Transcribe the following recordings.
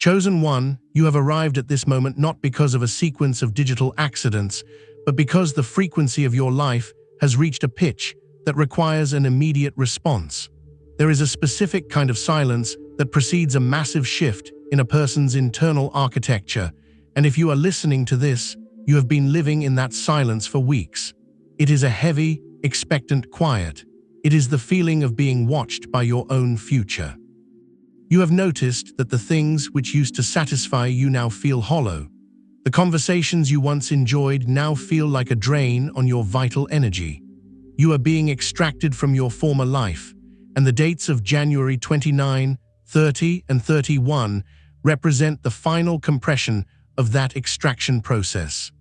Chosen One, you have arrived at this moment not because of a sequence of digital accidents, but because the frequency of your life has reached a pitch that requires an immediate response. There is a specific kind of silence that precedes a massive shift in a person's internal architecture, and if you are listening to this, you have been living in that silence for weeks. It is a heavy, expectant quiet. It is the feeling of being watched by your own future. You have noticed that the things which used to satisfy you now feel hollow. The conversations you once enjoyed now feel like a drain on your vital energy. You are being extracted from your former life, and the dates of January 29, 30, and 31 represent the final compression of that extraction process.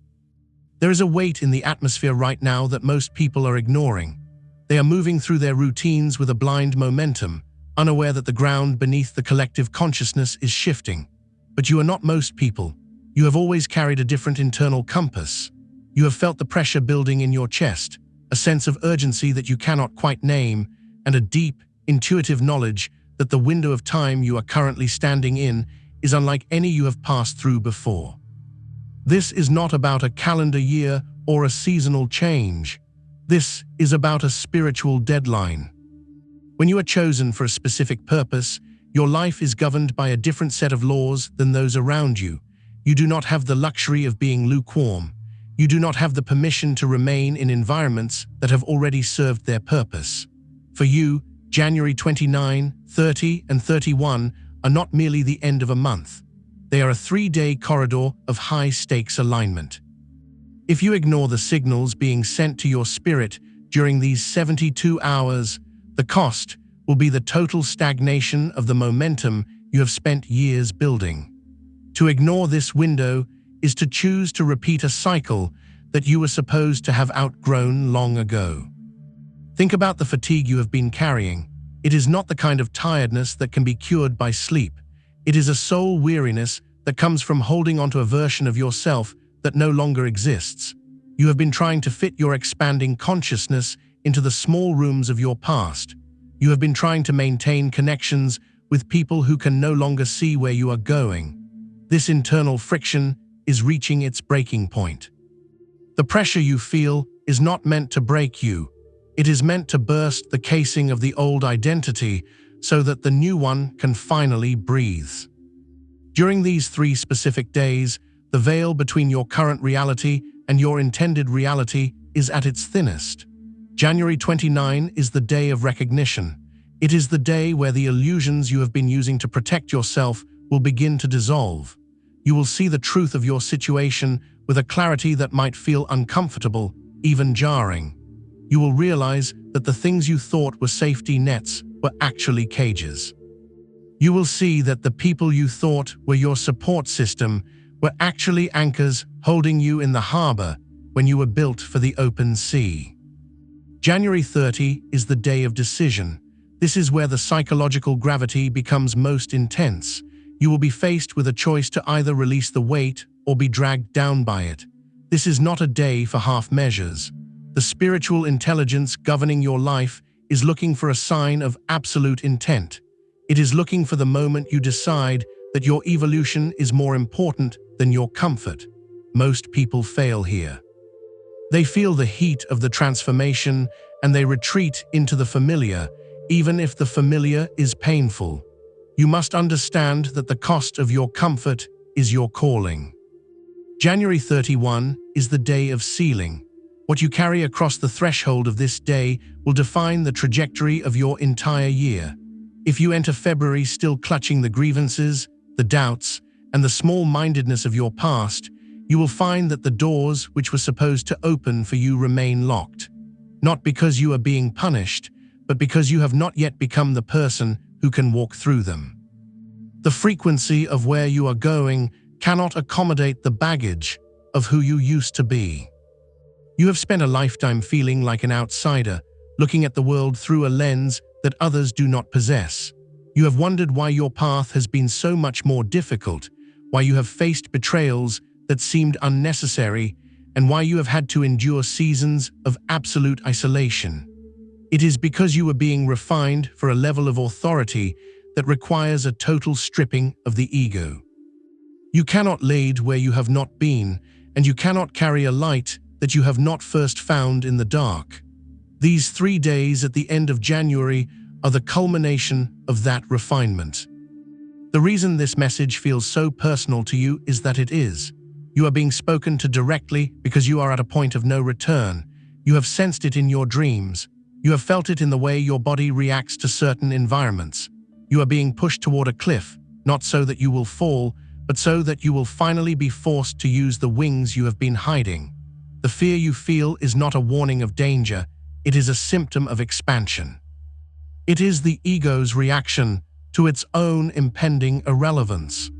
There is a weight in the atmosphere right now that most people are ignoring. They are moving through their routines with a blind momentum, unaware that the ground beneath the collective consciousness is shifting. But you are not most people. You have always carried a different internal compass. You have felt the pressure building in your chest, a sense of urgency that you cannot quite name, and a deep, intuitive knowledge that the window of time you are currently standing in is unlike any you have passed through before. This is not about a calendar year or a seasonal change. This is about a spiritual deadline. When you are chosen for a specific purpose, your life is governed by a different set of laws than those around you. You do not have the luxury of being lukewarm. You do not have the permission to remain in environments that have already served their purpose. For you, January 29, 30, and 31 are not merely the end of a month. They are a 3-day corridor of high-stakes alignment. If you ignore the signals being sent to your spirit during these 72 hours, the cost will be the total stagnation of the momentum you have spent years building. To ignore this window is to choose to repeat a cycle that you were supposed to have outgrown long ago. Think about the fatigue you have been carrying. It is not the kind of tiredness that can be cured by sleep. It is a soul weariness that comes from holding onto a version of yourself that no longer exists. You have been trying to fit your expanding consciousness into the small rooms of your past. You have been trying to maintain connections with people who can no longer see where you are going. This internal friction is reaching its breaking point. The pressure you feel is not meant to break you. It is meant to burst the casing of the old identity so that the new one can finally breathe. During these 3 specific days, the veil between your current reality and your intended reality is at its thinnest. January 29 is the day of recognition. It is the day where the illusions you have been using to protect yourself will begin to dissolve. You will see the truth of your situation with a clarity that might feel uncomfortable, even jarring. You will realize that the things you thought were safety nets were actually cages. You will see that the people you thought were your support system were actually anchors holding you in the harbor when you were built for the open sea. January 30 is the day of decision. This is where the psychological gravity becomes most intense. You will be faced with a choice to either release the weight or be dragged down by it. This is not a day for half measures. The spiritual intelligence governing your life is looking for a sign of absolute intent. It is looking for the moment you decide that your evolution is more important than your comfort. Most people fail here. They feel the heat of the transformation and they retreat into the familiar, even if the familiar is painful. You must understand that the cost of your comfort is your calling. January 31 is the day of sealing. What you carry across the threshold of this day will define the trajectory of your entire year. If you enter February still clutching the grievances, the doubts, and the small-mindedness of your past, you will find that the doors which were supposed to open for you remain locked. Not because you are being punished, but because you have not yet become the person who can walk through them. The frequency of where you are going cannot accommodate the baggage of who you used to be. You have spent a lifetime feeling like an outsider, looking at the world through a lens that others do not possess. You have wondered why your path has been so much more difficult, why you have faced betrayals that seemed unnecessary, and why you have had to endure seasons of absolute isolation. It is because you were being refined for a level of authority that requires a total stripping of the ego. You cannot lead where you have not been, and you cannot carry a light that you have not first found in the dark. These 3 days at the end of January are the culmination of that refinement. The reason this message feels so personal to you is that it is. You are being spoken to directly because you are at a point of no return. You have sensed it in your dreams. You have felt it in the way your body reacts to certain environments. You are being pushed toward a cliff, not so that you will fall, but so that you will finally be forced to use the wings you have been hiding. The fear you feel is not a warning of danger, it is a symptom of expansion. It is the ego's reaction to its own impending irrelevance.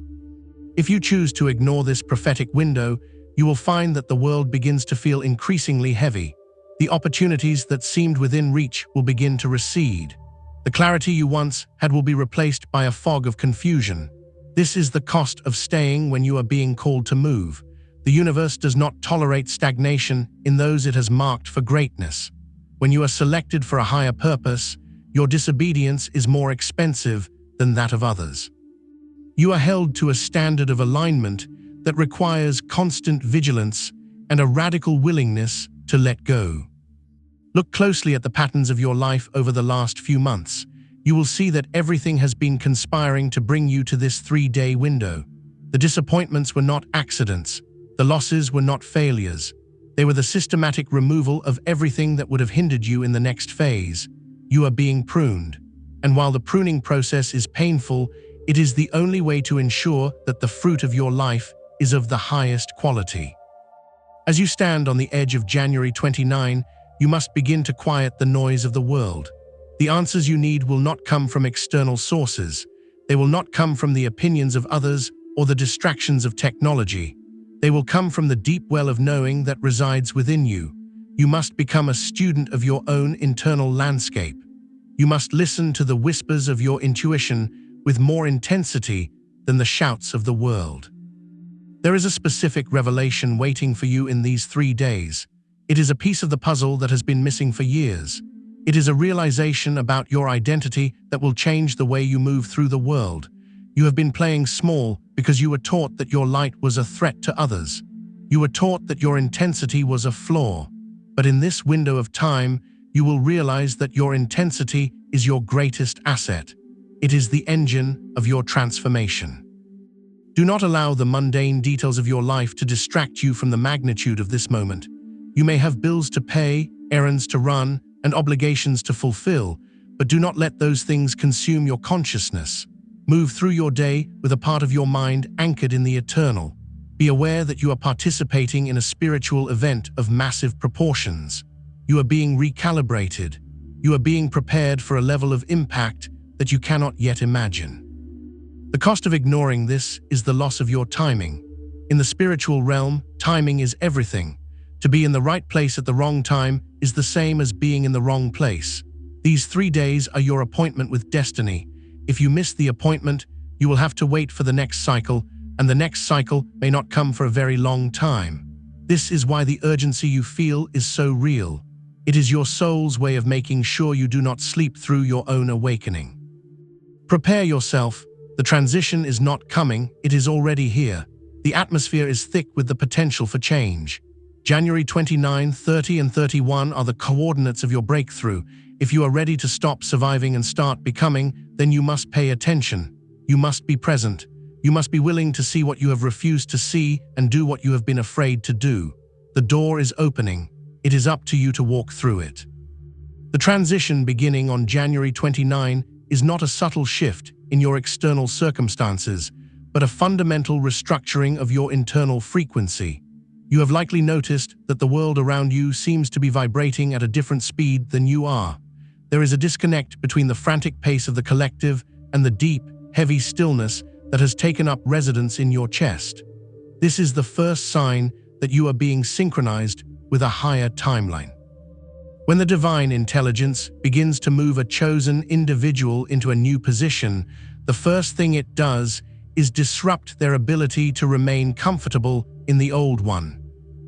If you choose to ignore this prophetic window, you will find that the world begins to feel increasingly heavy. The opportunities that seemed within reach will begin to recede. The clarity you once had will be replaced by a fog of confusion. This is the cost of staying when you are being called to move. The universe does not tolerate stagnation in those it has marked for greatness. When you are selected for a higher purpose, your disobedience is more expensive than that of others. You are held to a standard of alignment that requires constant vigilance and a radical willingness to let go. Look closely at the patterns of your life over the last few months. You will see that everything has been conspiring to bring you to this 3-day window. The disappointments were not accidents. The losses were not failures. They were the systematic removal of everything that would have hindered you in the next phase. You are being pruned. And while the pruning process is painful, it is the only way to ensure that the fruit of your life is of the highest quality. As you stand on the edge of January 29, you must begin to quiet the noise of the world. The answers you need will not come from external sources. They will not come from the opinions of others or the distractions of technology. They will come from the deep well of knowing that resides within you. You must become a student of your own internal landscape. You must listen to the whispers of your intuition with more intensity than the shouts of the world. There is a specific revelation waiting for you in these 3 days. It is a piece of the puzzle that has been missing for years. It is a realization about your identity that will change the way you move through the world. You have been playing small because you were taught that your light was a threat to others. You were taught that your intensity was a flaw. But in this window of time, you will realize that your intensity is your greatest asset. It is the engine of your transformation. Do not allow the mundane details of your life to distract you from the magnitude of this moment. You may have bills to pay, errands to run, and obligations to fulfill, but do not let those things consume your consciousness. Move through your day with a part of your mind anchored in the eternal. Be aware that you are participating in a spiritual event of massive proportions. You are being recalibrated. You are being prepared for a level of impact that you cannot yet imagine. The cost of ignoring this is the loss of your timing. In the spiritual realm, timing is everything. To be in the right place at the wrong time is the same as being in the wrong place. These 3 days are your appointment with destiny. If you miss the appointment, you will have to wait for the next cycle, and the next cycle may not come for a very long time. This is why the urgency you feel is so real. It is your soul's way of making sure you do not sleep through your own awakening. Prepare yourself. The transition is not coming, it is already here. The atmosphere is thick with the potential for change. January 29, 30, and 31 are the coordinates of your breakthrough. If you are ready to stop surviving and start becoming, then you must pay attention. You must be present. You must be willing to see what you have refused to see and do what you have been afraid to do. The door is opening. It is up to you to walk through it. The transition beginning on January 29 is not a subtle shift in your external circumstances, but a fundamental restructuring of your internal frequency. You have likely noticed that the world around you seems to be vibrating at a different speed than you are. There is a disconnect between the frantic pace of the collective and the deep, heavy stillness that has taken up residence in your chest. This is the first sign that you are being synchronized with a higher timeline. When the divine intelligence begins to move a chosen individual into a new position, the first thing it does is disrupt their ability to remain comfortable in the old one.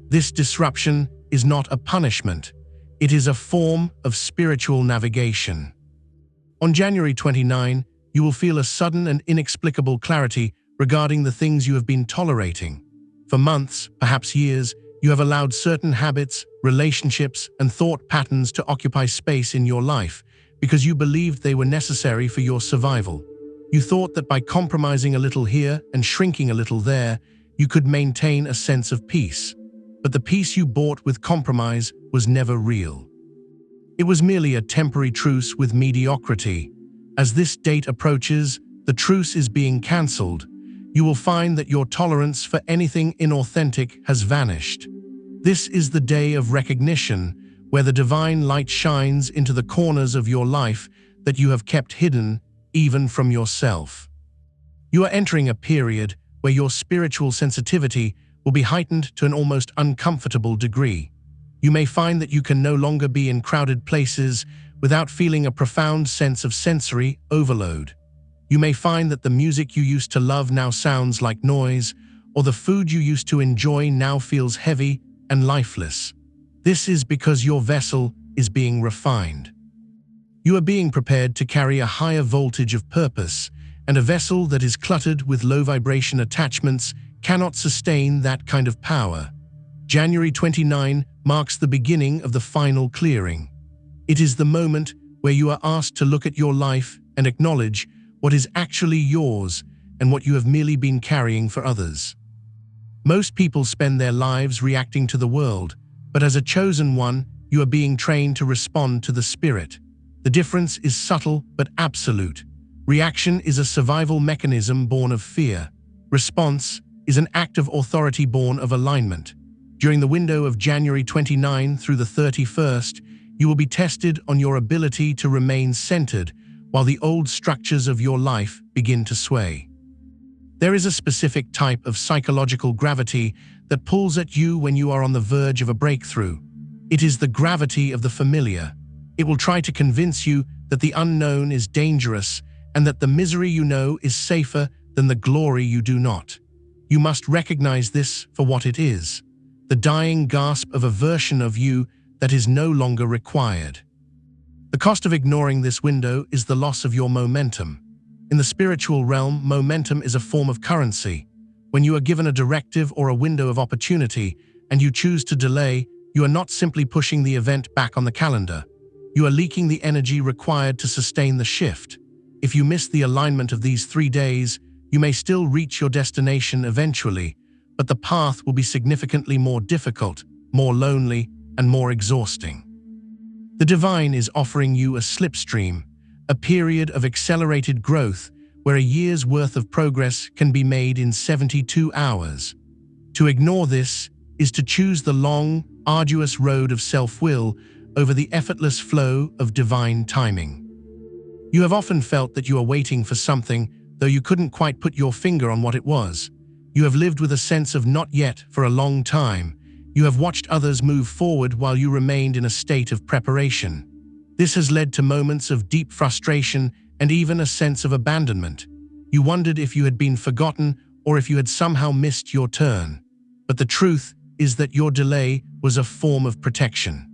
This disruption is not a punishment. It is a form of spiritual navigation. On January 29, you will feel a sudden and inexplicable clarity regarding the things you have been tolerating. For months, perhaps years, you have allowed certain habits, relationships, and thought patterns to occupy space in your life because you believed they were necessary for your survival. You thought that by compromising a little here and shrinking a little there, you could maintain a sense of peace. But the peace you bought with compromise was never real. It was merely a temporary truce with mediocrity. As this date approaches, the truce is being cancelled. You will find that your tolerance for anything inauthentic has vanished. This is the day of recognition, where the divine light shines into the corners of your life that you have kept hidden, even from yourself. You are entering a period where your spiritual sensitivity will be heightened to an almost uncomfortable degree. You may find that you can no longer be in crowded places without feeling a profound sense of sensory overload. You may find that the music you used to love now sounds like noise, or the food you used to enjoy now feels heavy and lifeless. This is because your vessel is being refined. You are being prepared to carry a higher voltage of purpose, and a vessel that is cluttered with low-vibration attachments cannot sustain that kind of power. January 29 marks the beginning of the final clearing. It is the moment where you are asked to look at your life and acknowledge what is actually yours and what you have merely been carrying for others. Most people spend their lives reacting to the world, but as a chosen one, you are being trained to respond to the Spirit. The difference is subtle but absolute. Reaction is a survival mechanism born of fear. Response is an act of authority born of alignment. During the window of January 29 through the 31st, you will be tested on your ability to remain centered while the old structures of your life begin to sway. There is a specific type of psychological gravity that pulls at you when you are on the verge of a breakthrough. It is the gravity of the familiar. It will try to convince you that the unknown is dangerous and that the misery you know is safer than the glory you do not. You must recognize this for what it is, the dying gasp of a version of you that is no longer required. The cost of ignoring this window is the loss of your momentum. In the spiritual realm, momentum is a form of currency. When you are given a directive or a window of opportunity and you choose to delay, you are not simply pushing the event back on the calendar. You are leaking the energy required to sustain the shift. If you miss the alignment of these 3 days, you may still reach your destination eventually, but the path will be significantly more difficult, more lonely, and more exhausting. The divine is offering you a slipstream, a period of accelerated growth where a year's worth of progress can be made in 72 hours. To ignore this is to choose the long, arduous road of self-will over the effortless flow of divine timing. You have often felt that you are waiting for something, though you couldn't quite put your finger on what it was. You have lived with a sense of not yet for a long time. You have watched others move forward while you remained in a state of preparation. This has led to moments of deep frustration and even a sense of abandonment. You wondered if you had been forgotten or if you had somehow missed your turn. But the truth is that your delay was a form of protection.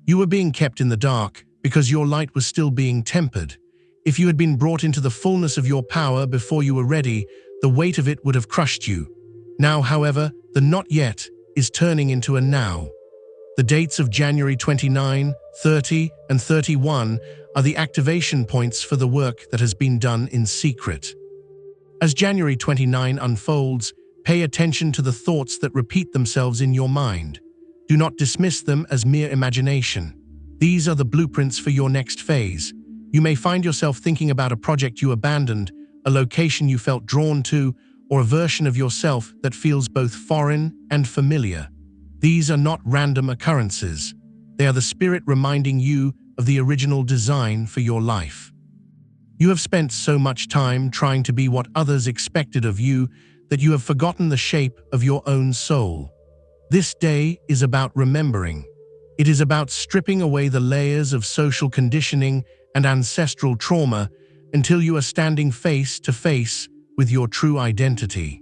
You were being kept in the dark because your light was still being tempered. If you had been brought into the fullness of your power before you were ready, the weight of it would have crushed you. Now, however, the not yet is turning into a now. The dates of January 29, 30, and 31 are the activation points for the work that has been done in secret. As January 29 unfolds, pay attention to the thoughts that repeat themselves in your mind. Do not dismiss them as mere imagination. These are the blueprints for your next phase. You may find yourself thinking about a project you abandoned, a location you felt drawn to, or a version of yourself that feels both foreign and familiar. These are not random occurrences. They are the Spirit reminding you of the original design for your life. You have spent so much time trying to be what others expected of you that you have forgotten the shape of your own soul. This day is about remembering. It is about stripping away the layers of social conditioning and ancestral trauma until you are standing face to face with your true identity.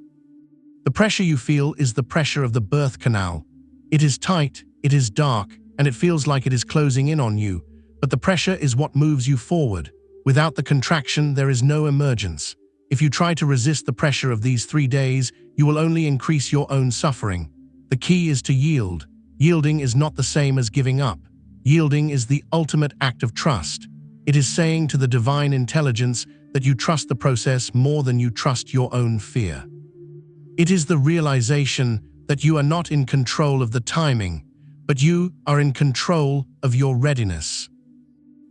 The pressure you feel is the pressure of the birth canal. It is tight, it is dark, and it feels like it is closing in on you, but the pressure is what moves you forward. Without the contraction, there is no emergence. If you try to resist the pressure of these 3 days, you will only increase your own suffering. The key is to yield. Yielding is not the same as giving up. Yielding is the ultimate act of trust. It is saying to the divine intelligence that you trust the process more than you trust your own fear. It is the realization that you are not in control of the timing, but you are in control of your readiness.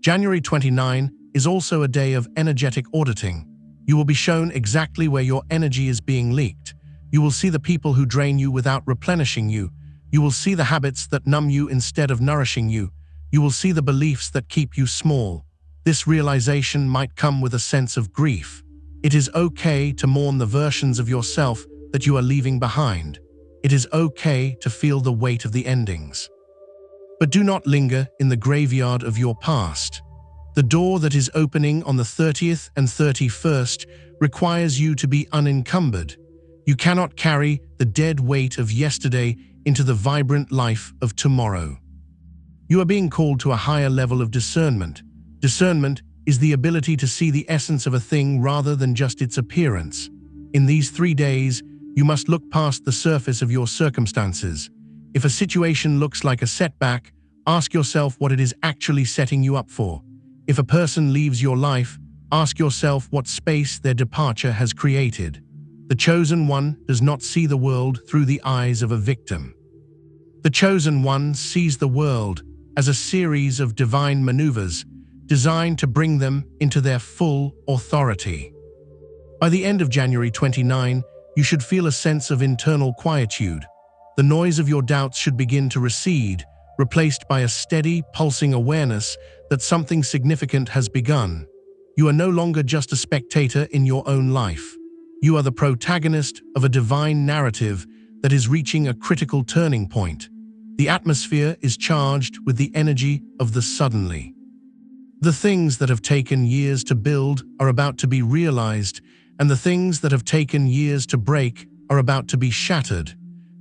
January 29 is also a day of energetic auditing. You will be shown exactly where your energy is being leaked. You will see the people who drain you without replenishing you. You will see the habits that numb you instead of nourishing you. You will see the beliefs that keep you small. This realization might come with a sense of grief. It is okay to mourn the versions of yourself that you are leaving behind. It is okay to feel the weight of the endings. But do not linger in the graveyard of your past. The door that is opening on the 30th and 31st requires you to be unencumbered. You cannot carry the dead weight of yesterday into the vibrant life of tomorrow. You are being called to a higher level of discernment. Discernment is the ability to see the essence of a thing rather than just its appearance. In these 3 days, you must look past the surface of your circumstances. If a situation looks like a setback, ask yourself what it is actually setting you up for. If a person leaves your life, ask yourself what space their departure has created. The chosen one does not see the world through the eyes of a victim. The chosen one sees the world as a series of divine maneuvers designed to bring them into their full authority. By the end of January 29, you should feel a sense of internal quietude. The noise of your doubts should begin to recede, replaced by a steady, pulsing awareness that something significant has begun. You are no longer just a spectator in your own life. You are the protagonist of a divine narrative that is reaching a critical turning point. The atmosphere is charged with the energy of the suddenly. The things that have taken years to build are about to be realized, and the things that have taken years to break are about to be shattered.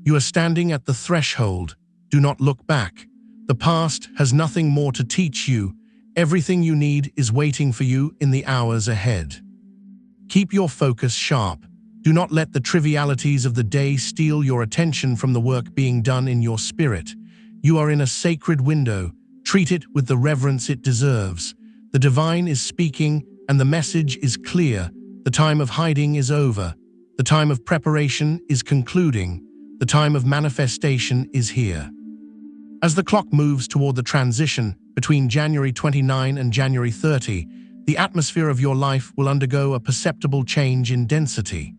You are standing at the threshold. Do not look back. The past has nothing more to teach you. Everything you need is waiting for you in the hours ahead. Keep your focus sharp. Do not let the trivialities of the day steal your attention from the work being done in your spirit. You are in a sacred window. Treat it with the reverence it deserves. The divine is speaking, and the message is clear. The time of hiding is over. The time of preparation is concluding. The time of manifestation is here. As the clock moves toward the transition between January 29 and January 30, the atmosphere of your life will undergo a perceptible change in density.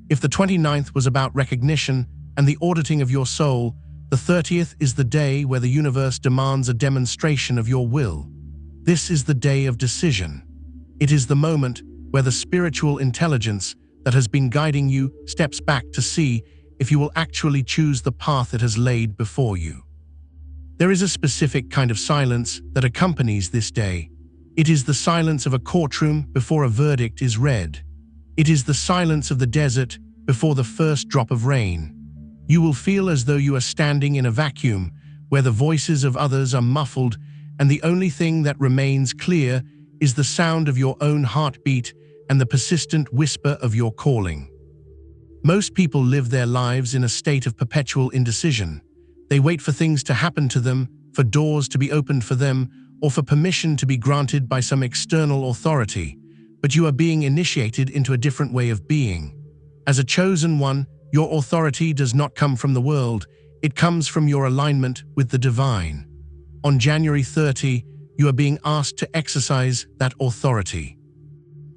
If the 29th was about recognition and the auditing of your soul, the 30th is the day where the universe demands a demonstration of your will. This is the day of decision. It is the moment where the spiritual intelligence that has been guiding you steps back to see if you will actually choose the path it has laid before you. There is a specific kind of silence that accompanies this day. It is the silence of a courtroom before a verdict is read. It is the silence of the desert before the first drop of rain. You will feel as though you are standing in a vacuum where the voices of others are muffled, and the only thing that remains clear is the sound of your own heartbeat and the persistent whisper of your calling. Most people live their lives in a state of perpetual indecision. They wait for things to happen to them, for doors to be opened for them, or for permission to be granted by some external authority. But you are being initiated into a different way of being. As a chosen one, your authority does not come from the world, it comes from your alignment with the divine. On January 30, you are being asked to exercise that authority.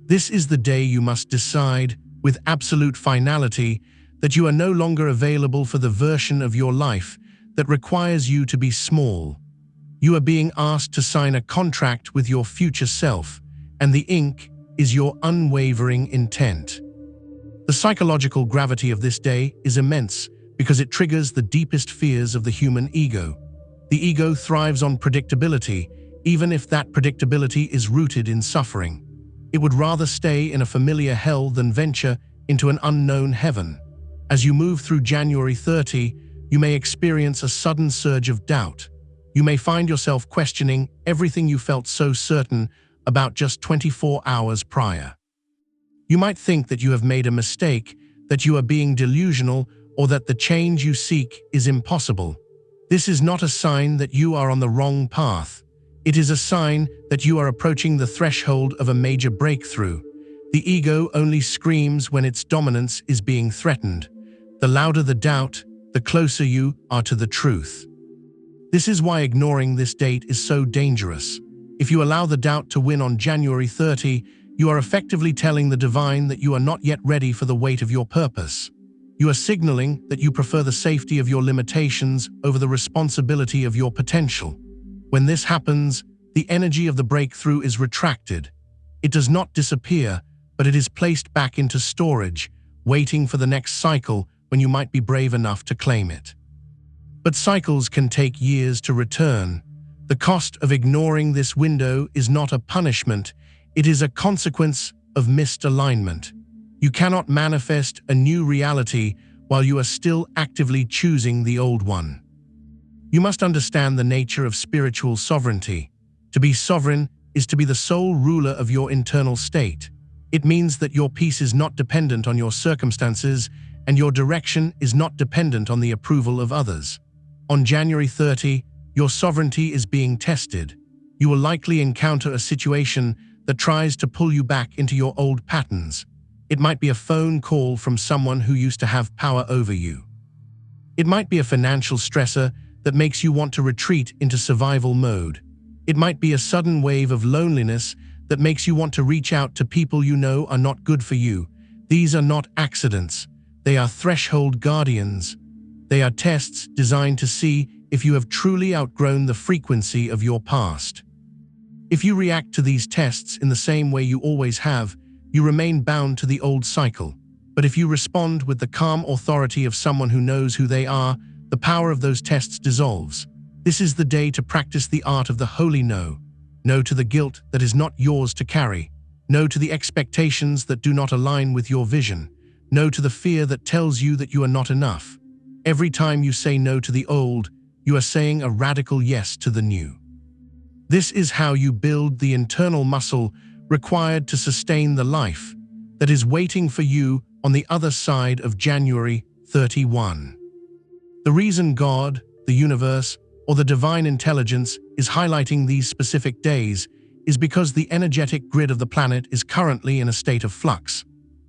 This is the day you must decide, with absolute finality, that you are no longer available for the version of your life that requires you to be small. You are being asked to sign a contract with your future self, and the ink is your unwavering intent. The psychological gravity of this day is immense because it triggers the deepest fears of the human ego. The ego thrives on predictability, even if that predictability is rooted in suffering. It would rather stay in a familiar hell than venture into an unknown heaven. As you move through January 30, you may experience a sudden surge of doubt. You may find yourself questioning everything you felt so certain about just 24 hours prior. You might think that you have made a mistake, that you are being delusional, or that the change you seek is impossible. This is not a sign that you are on the wrong path. It is a sign that you are approaching the threshold of a major breakthrough. The ego only screams when its dominance is being threatened. The louder the doubt, the closer you are to the truth. This is why ignoring this date is so dangerous. If you allow the doubt to win on January 30, you are effectively telling the divine that you are not yet ready for the weight of your purpose. You are signaling that you prefer the safety of your limitations over the responsibility of your potential. When this happens, the energy of the breakthrough is retracted. It does not disappear, but it is placed back into storage, waiting for the next cycle when you might be brave enough to claim it. But cycles can take years to return. The cost of ignoring this window is not a punishment, it is a consequence of missed alignment. You cannot manifest a new reality while you are still actively choosing the old one. You must understand the nature of spiritual sovereignty. To be sovereign is to be the sole ruler of your internal state. It means that your peace is not dependent on your circumstances, and your direction is not dependent on the approval of others. On January 30, your sovereignty is being tested. You will likely encounter a situation that tries to pull you back into your old patterns. It might be a phone call from someone who used to have power over you. It might be a financial stressor that makes you want to retreat into survival mode. It might be a sudden wave of loneliness that makes you want to reach out to people you know are not good for you. These are not accidents. They are threshold guardians. They are tests designed to see if you have truly outgrown the frequency of your past. If you react to these tests in the same way you always have, you remain bound to the old cycle. But if you respond with the calm authority of someone who knows who they are, the power of those tests dissolves. This is the day to practice the art of the holy no. No to the guilt that is not yours to carry. No to the expectations that do not align with your vision. No to the fear that tells you that you are not enough. Every time you say no to the old, you are saying a radical yes to the new. This is how you build the internal muscle required to sustain the life that is waiting for you on the other side of January 31. The reason God, the universe, or the divine intelligence is highlighting these specific days is because the energetic grid of the planet is currently in a state of flux.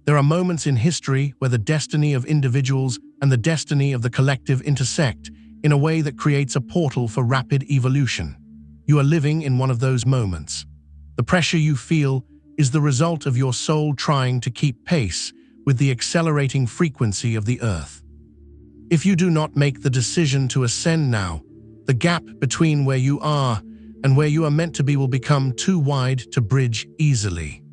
There are moments in history where the destiny of individuals and the destiny of the collective intersect in a way that creates a portal for rapid evolution. You are living in one of those moments. The pressure you feel is the result of your soul trying to keep pace with the accelerating frequency of the earth. If you do not make the decision to ascend now, the gap between where you are and where you are meant to be will become too wide to bridge easily.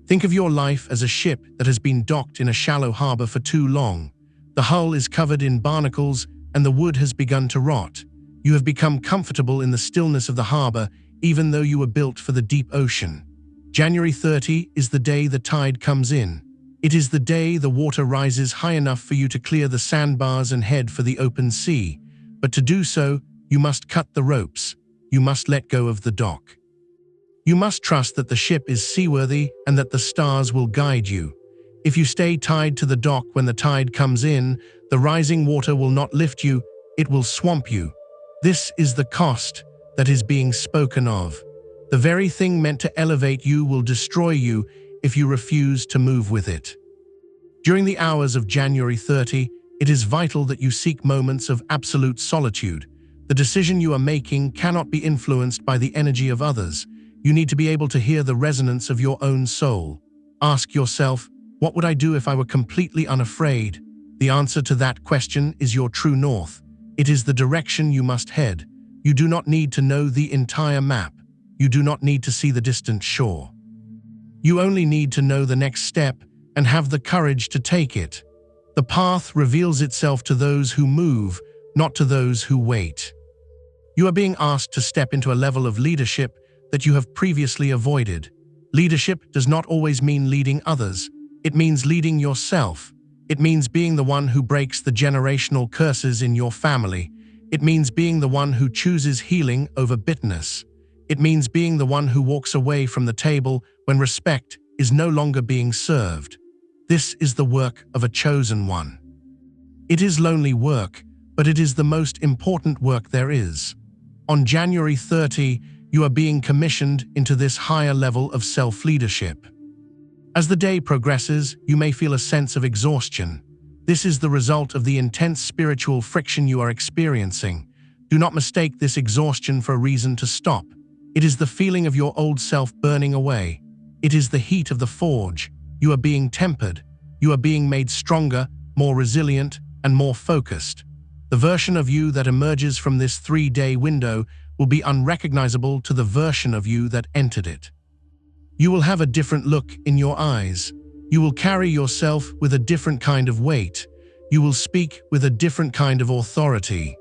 Think of your life as a ship that has been docked in a shallow harbor for too long. The hull is covered in barnacles and the wood has begun to rot. You have become comfortable in the stillness of the harbor, even though you were built for the deep ocean. January 30 is the day the tide comes in. It is the day the water rises high enough for you to clear the sandbars and head for the open sea. But to do so, you must cut the ropes. You must let go of the dock. You must trust that the ship is seaworthy and that the stars will guide you. If you stay tied to the dock when the tide comes in, the rising water will not lift you, it will swamp you. This is the cost that is being spoken of. The very thing meant to elevate you will destroy you if you refuse to move with it. During the hours of January 30, it is vital that you seek moments of absolute solitude. The decision you are making cannot be influenced by the energy of others. You need to be able to hear the resonance of your own soul. Ask yourself, what would I do if I were completely unafraid? The answer to that question is your true north. It is the direction you must head. You do not need to know the entire map. You do not need to see the distant shore. You only need to know the next step and have the courage to take it. The path reveals itself to those who move, not to those who wait. You are being asked to step into a level of leadership that you have previously avoided. Leadership does not always mean leading others. It means leading yourself. It means being the one who breaks the generational curses in your family. It means being the one who chooses healing over bitterness. It means being the one who walks away from the table when respect is no longer being served. This is the work of a chosen one. It is lonely work, but it is the most important work there is. On January 30, you are being commissioned into this higher level of self-leadership. As the day progresses, you may feel a sense of exhaustion. This is the result of the intense spiritual friction you are experiencing. Do not mistake this exhaustion for a reason to stop. It is the feeling of your old self burning away. It is the heat of the forge. You are being tempered. You are being made stronger, more resilient, and more focused. The version of you that emerges from this 3-day window will be unrecognizable to the version of you that entered it. You will have a different look in your eyes. You will carry yourself with a different kind of weight. You will speak with a different kind of authority.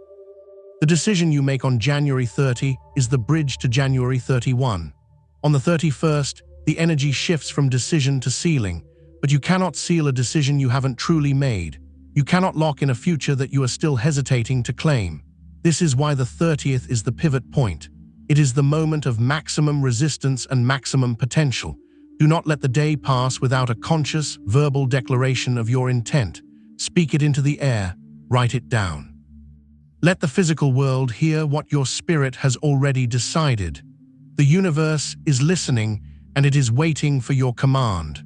The decision you make on January 30 is the bridge to January 31. On the 31st, the energy shifts from decision to sealing, but you cannot seal a decision you haven't truly made. You cannot lock in a future that you are still hesitating to claim. This is why the 30th is the pivot point. It is the moment of maximum resistance and maximum potential. Do not let the day pass without a conscious, verbal declaration of your intent. Speak it into the air. Write it down. Let the physical world hear what your spirit has already decided. The universe is listening, and it is waiting for your command.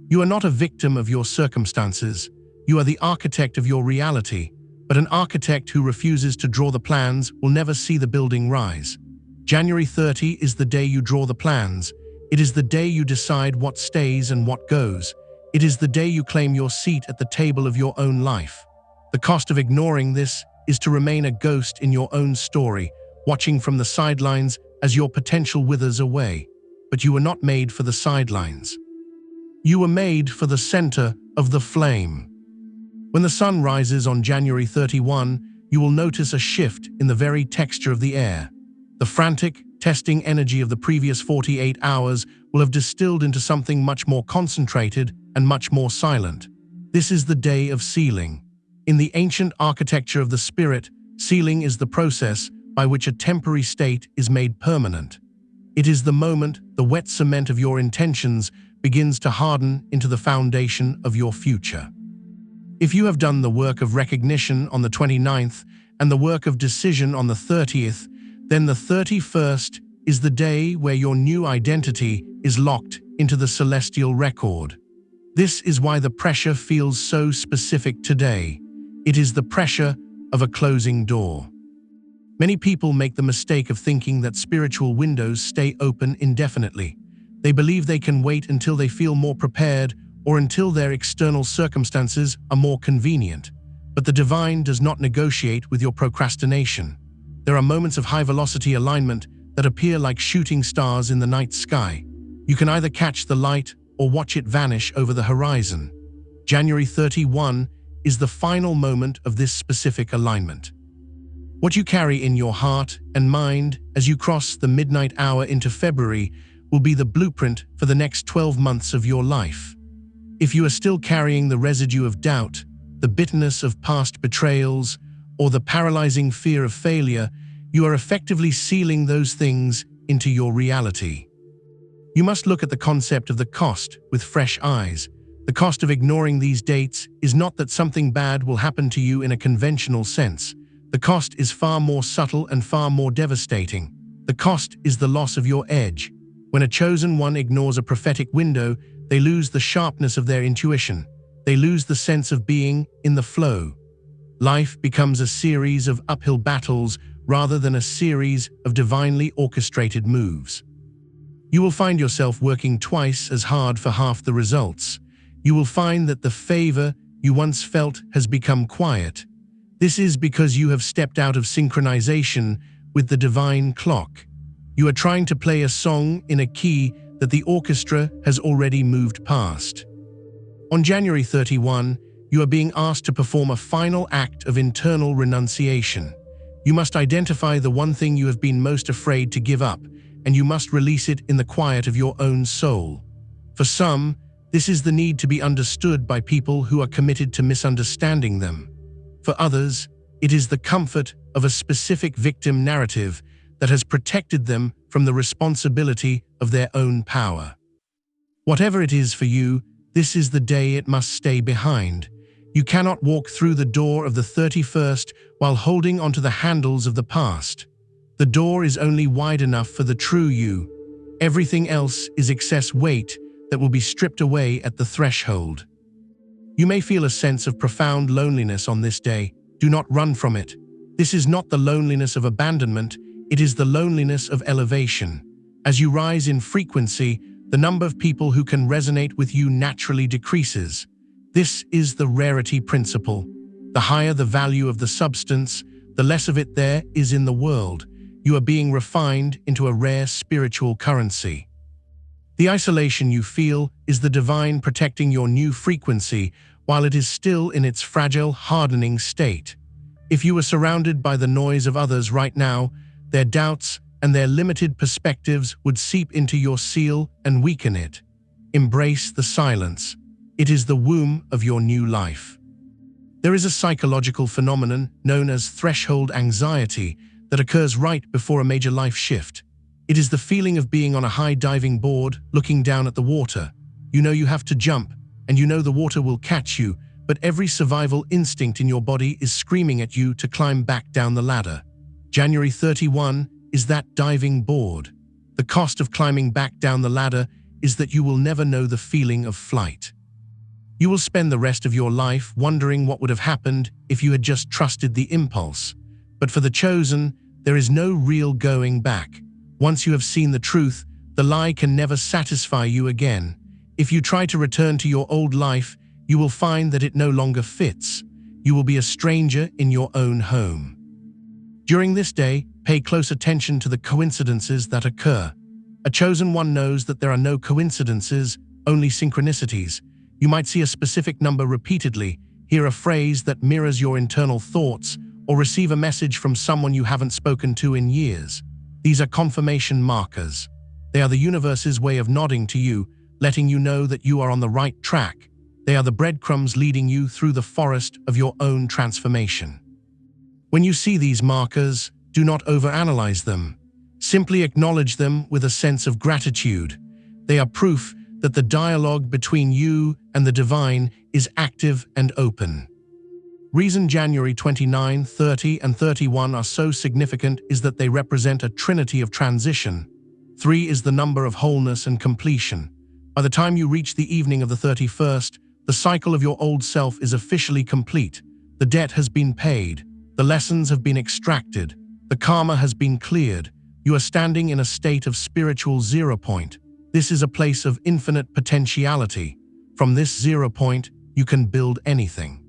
You are not a victim of your circumstances. You are the architect of your reality, but an architect who refuses to draw the plans will never see the building rise. January 30 is the day you draw the plans. It is the day you decide what stays and what goes. It is the day you claim your seat at the table of your own life. The cost of ignoring this is to remain a ghost in your own story, watching from the sidelines as your potential withers away. But you were not made for the sidelines. You were made for the center of the flame. When the sun rises on January 31, you will notice a shift in the very texture of the air. The frantic, testing energy of the previous 48 hours will have distilled into something much more concentrated and much more silent. This is the day of sealing. In the ancient architecture of the spirit, sealing is the process by which a temporary state is made permanent. It is the moment the wet cement of your intentions begins to harden into the foundation of your future. If you have done the work of recognition on the 29th and the work of decision on the 30th, then the 31st is the day where your new identity is locked into the celestial record. This is why the pressure feels so specific today. It is the pressure of a closing door. Many people make the mistake of thinking that spiritual windows stay open indefinitely. They believe they can wait until they feel more prepared or until their external circumstances are more convenient. But the divine does not negotiate with your procrastination. There are moments of high-velocity alignment that appear like shooting stars in the night sky. You can either catch the light or watch it vanish over the horizon. January 31 is the final moment of this specific alignment. What you carry in your heart and mind as you cross the midnight hour into February will be the blueprint for the next 12 months of your life. If you are still carrying the residue of doubt, the bitterness of past betrayals, or the paralyzing fear of failure, you are effectively sealing those things into your reality. You must look at the concept of the cost with fresh eyes. The cost of ignoring these dates is not that something bad will happen to you in a conventional sense. The cost is far more subtle and far more devastating. The cost is the loss of your edge. When a chosen one ignores a prophetic window, they lose the sharpness of their intuition. They lose the sense of being in the flow. Life becomes a series of uphill battles rather than a series of divinely orchestrated moves. You will find yourself working twice as hard for half the results. You will find that the favor you once felt has become quiet. This is because you have stepped out of synchronization with the divine clock. You are trying to play a song in a key that the orchestra has already moved past. On January 31, you are being asked to perform a final act of internal renunciation. You must identify the one thing you have been most afraid to give up, and you must release it in the quiet of your own soul. For some, this is the need to be understood by people who are committed to misunderstanding them. For others, it is the comfort of a specific victim narrative that has protected them from the responsibility of their own power. Whatever it is for you, this is the day it must stay behind. You cannot walk through the door of the 31st while holding onto the handles of the past. The door is only wide enough for the true you. Everything else is excess weight that will be stripped away at the threshold. You may feel a sense of profound loneliness on this day. Do not run from it. This is not the loneliness of abandonment, it is the loneliness of elevation. As you rise in frequency, the number of people who can resonate with you naturally decreases. This is the rarity principle. The higher the value of the substance, the less of it there is in the world. You are being refined into a rare spiritual currency. The isolation you feel is the divine protecting your new frequency while it is still in its fragile, hardening state. If you were surrounded by the noise of others right now, their doubts and their limited perspectives would seep into your seal and weaken it. Embrace the silence. It is the womb of your new life. There is a psychological phenomenon known as threshold anxiety that occurs right before a major life shift. It is the feeling of being on a high diving board, looking down at the water. You know you have to jump, and you know the water will catch you, but every survival instinct in your body is screaming at you to climb back down the ladder. January 31 is that diving board. The cost of climbing back down the ladder is that you will never know the feeling of flight. You will spend the rest of your life wondering what would have happened if you had just trusted the impulse. But for the chosen, there is no real going back. Once you have seen the truth, the lie can never satisfy you again. If you try to return to your old life, you will find that it no longer fits. You will be a stranger in your own home. During this day, pay close attention to the coincidences that occur. A chosen one knows that there are no coincidences, only synchronicities. You might see a specific number repeatedly, hear a phrase that mirrors your internal thoughts, or receive a message from someone you haven't spoken to in years. These are confirmation markers. They are the universe's way of nodding to you, letting you know that you are on the right track. They are the breadcrumbs leading you through the forest of your own transformation. When you see these markers, do not overanalyze them. Simply acknowledge them with a sense of gratitude. They are proof that the dialogue between you and the divine is active and open. Reason January 29, 30, and 31 are so significant is that they represent a trinity of transition. 3 is the number of wholeness and completion. By the time you reach the evening of the 31st, the cycle of your old self is officially complete. The debt has been paid. The lessons have been extracted. The karma has been cleared. You are standing in a state of spiritual zero point. This is a place of infinite potentiality. From this zero point, you can build anything.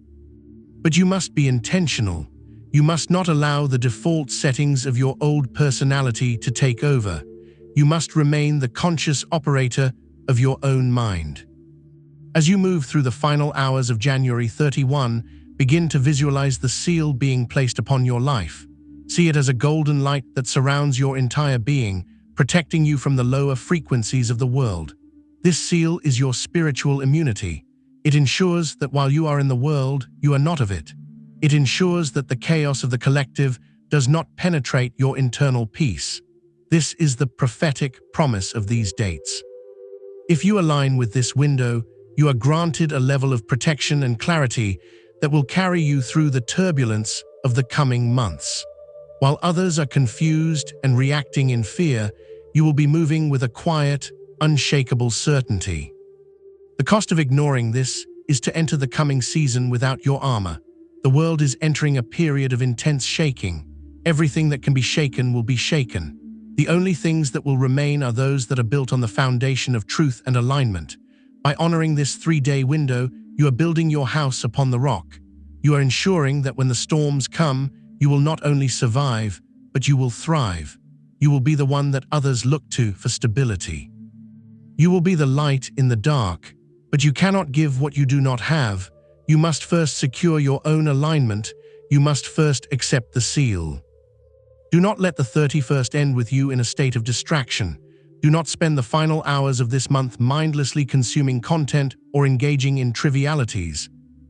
But you must be intentional. You must not allow the default settings of your old personality to take over. You must remain the conscious operator of your own mind. As you move through the final hours of January 31, begin to visualize the seal being placed upon your life. See it as a golden light that surrounds your entire being, protecting you from the lower frequencies of the world. This seal is your spiritual immunity. It ensures that while you are in the world, you are not of it. It ensures that the chaos of the collective does not penetrate your internal peace. This is the prophetic promise of these dates. If you align with this window, you are granted a level of protection and clarity that will carry you through the turbulence of the coming months. While others are confused and reacting in fear, you will be moving with a quiet, unshakable certainty. The cost of ignoring this is to enter the coming season without your armor. The world is entering a period of intense shaking. Everything that can be shaken will be shaken. The only things that will remain are those that are built on the foundation of truth and alignment. By honoring this 3-day window, you are building your house upon the rock. You are ensuring that when the storms come, you will not only survive, but you will thrive. You will be the one that others look to for stability. You will be the light in the dark, but you cannot give what you do not have. You must first secure your own alignment. You must first accept the seal. Do not let the 31st end with you in a state of distraction. Do not spend the final hours of this month mindlessly consuming content or engaging in trivialities.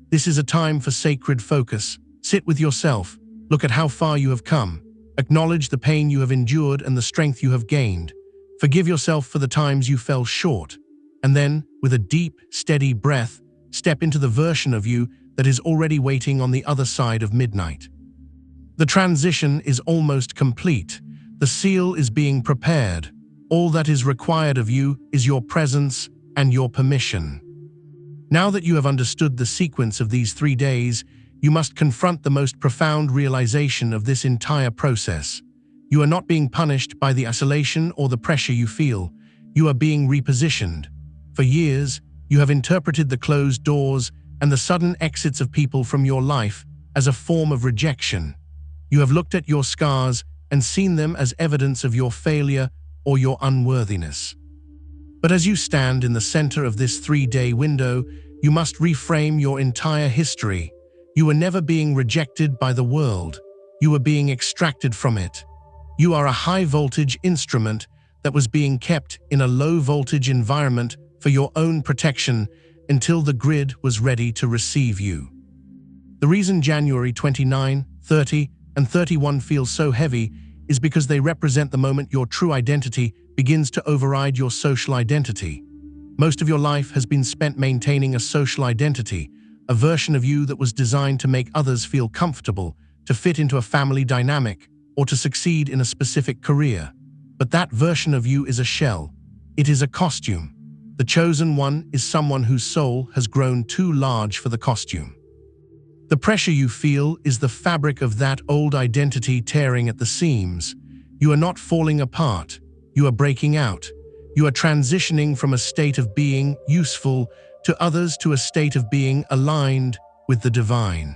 This is a time for sacred focus. Sit with yourself. Look at how far you have come. Acknowledge the pain you have endured and the strength you have gained. Forgive yourself for the times you fell short. And then, with a deep, steady breath, step into the version of you that is already waiting on the other side of midnight. The transition is almost complete. The seal is being prepared. All that is required of you is your presence and your permission. Now that you have understood the sequence of these 3 days, you must confront the most profound realization of this entire process. You are not being punished by the isolation or the pressure you feel. You are being repositioned. For years, you have interpreted the closed doors and the sudden exits of people from your life as a form of rejection. You have looked at your scars and seen them as evidence of your failure or your unworthiness. But as you stand in the center of this 3-day window, you must reframe your entire history. You were never being rejected by the world. You were being extracted from it. You are a high-voltage instrument that was being kept in a low-voltage environment for your own protection until the grid was ready to receive you. The reason January 29, 30, and 31 feel so heavy is because they represent the moment your true identity begins to override your social identity. Most of your life has been spent maintaining a social identity, a version of you that was designed to make others feel comfortable, to fit into a family dynamic, or to succeed in a specific career. But that version of you is a shell. It is a costume. The chosen one is someone whose soul has grown too large for the costume. The pressure you feel is the fabric of that old identity tearing at the seams. You are not falling apart. You are breaking out. You are transitioning from a state of being useful to others to a state of being aligned with the divine.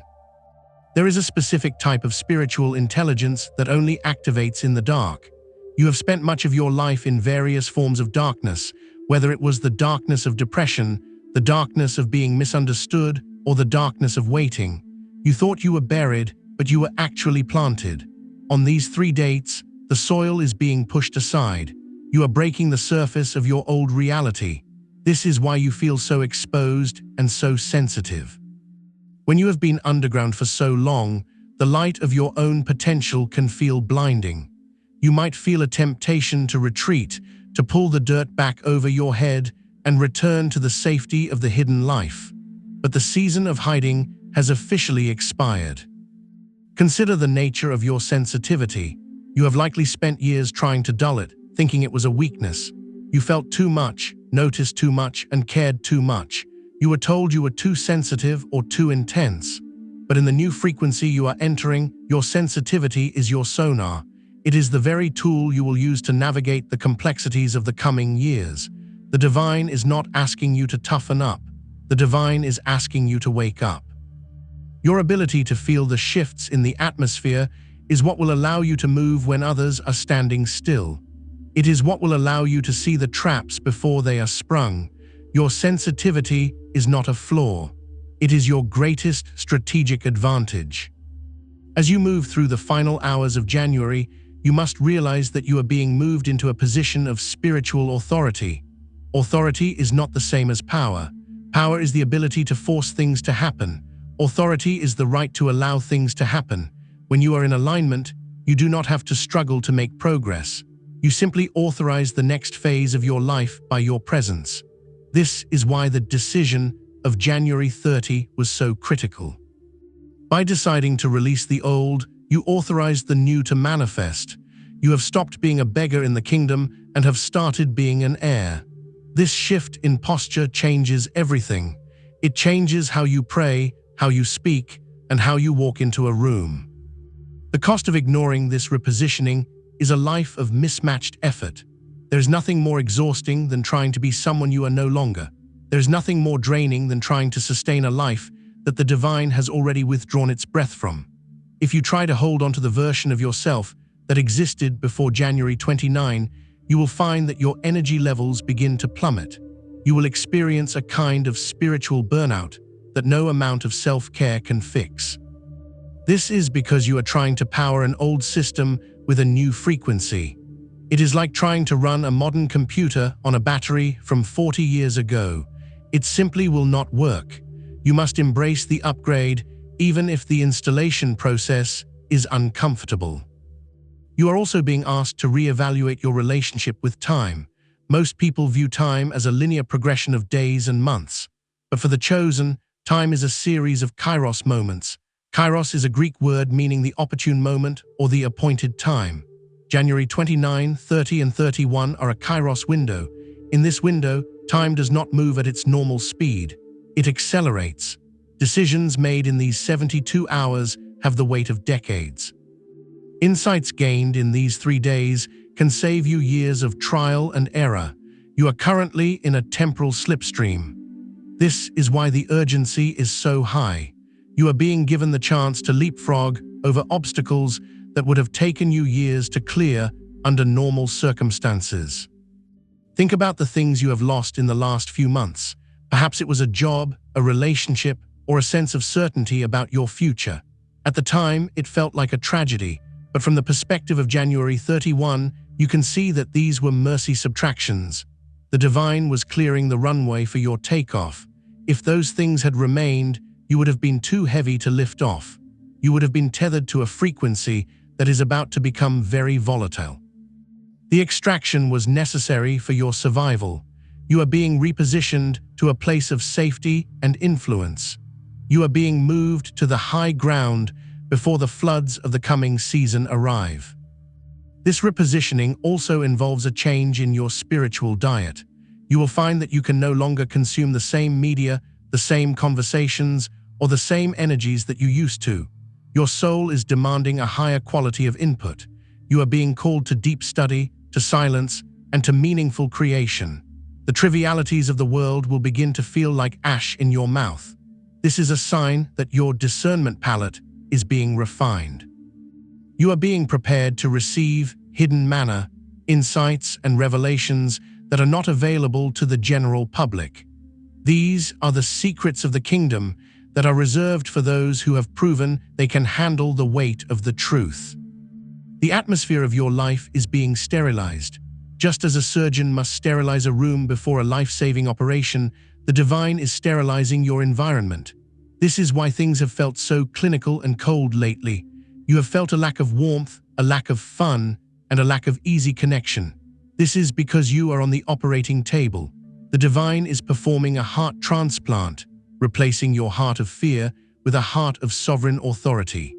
There is a specific type of spiritual intelligence that only activates in the dark. You have spent much of your life in various forms of darkness, whether it was the darkness of depression, the darkness of being misunderstood, or the darkness of waiting. You thought you were buried, but you were actually planted. On these 3 dates, the soil is being pushed aside. You are breaking the surface of your old reality. This is why you feel so exposed and so sensitive. When you have been underground for so long, the light of your own potential can feel blinding. You might feel a temptation to retreat, to pull the dirt back over your head and return to the safety of the hidden life. But the season of hiding has officially expired. Consider the nature of your sensitivity. You have likely spent years trying to dull it, thinking it was a weakness. You felt too much, noticed too much, and cared too much. You were told you were too sensitive or too intense. But in the new frequency you are entering, your sensitivity is your sonar. It is the very tool you will use to navigate the complexities of the coming years. The divine is not asking you to toughen up. The divine is asking you to wake up. Your ability to feel the shifts in the atmosphere is what will allow you to move when others are standing still. It is what will allow you to see the traps before they are sprung. Your sensitivity is not a flaw. It is your greatest strategic advantage. As you move through the final hours of January, you must realize that you are being moved into a position of spiritual authority. Authority is not the same as power. Power is the ability to force things to happen. Authority is the right to allow things to happen. When you are in alignment, you do not have to struggle to make progress. You simply authorize the next phase of your life by your presence. This is why the decision of January 30 was so critical. By deciding to release the old, you authorized the new to manifest. You have stopped being a beggar in the kingdom and have started being an heir. This shift in posture changes everything. It changes how you pray, how you speak, and how you walk into a room. The cost of ignoring this repositioning is a life of mismatched effort. There's nothing more exhausting than trying to be someone you are no longer. There's nothing more draining than trying to sustain a life that the divine has already withdrawn its breath from. If you try to hold onto the version of yourself that existed before January 29, you will find that your energy levels begin to plummet. You will experience a kind of spiritual burnout that no amount of self-care can fix. This is because you are trying to power an old system with a new frequency. It is like trying to run a modern computer on a battery from 40 years ago. It simply will not work. You must embrace the upgrade, even if the installation process is uncomfortable. You are also being asked to reevaluate your relationship with time. Most people view time as a linear progression of days and months. But for the chosen, time is a series of kairos moments. Kairos is a Greek word meaning the opportune moment or the appointed time. January 29, 30, and 31 are a kairos window. In this window, time does not move at its normal speed. It accelerates. Decisions made in these 72 hours have the weight of decades. Insights gained in these 3 days can save you years of trial and error. You are currently in a temporal slipstream. This is why the urgency is so high. You are being given the chance to leapfrog over obstacles that would have taken you years to clear under normal circumstances. Think about the things you have lost in the last few months. Perhaps it was a job, a relationship, or a sense of certainty about your future. At the time, it felt like a tragedy, but from the perspective of January 31, you can see that these were mercy subtractions. The divine was clearing the runway for your takeoff. If those things had remained, you would have been too heavy to lift off. You would have been tethered to a frequency that is about to become very volatile. The extraction was necessary for your survival. You are being repositioned to a place of safety and influence. You are being moved to the high ground before the floods of the coming season arrive. This repositioning also involves a change in your spiritual diet. You will find that you can no longer consume the same media, the same conversations, or the same energies that you used to. Your soul is demanding a higher quality of input. You are being called to deep study, to silence, and to meaningful creation. The trivialities of the world will begin to feel like ash in your mouth. This is a sign that your discernment palette is being refined. You are being prepared to receive hidden manna, insights, and revelations that are not available to the general public. These are the secrets of the kingdom that are reserved for those who have proven they can handle the weight of the truth. The atmosphere of your life is being sterilized. Just as a surgeon must sterilize a room before a life-saving operation, the divine is sterilizing your environment. This is why things have felt so clinical and cold lately. You have felt a lack of warmth, a lack of fun, and a lack of easy connection. This is because you are on the operating table. The divine is performing a heart transplant, replacing your heart of fear with a heart of sovereign authority.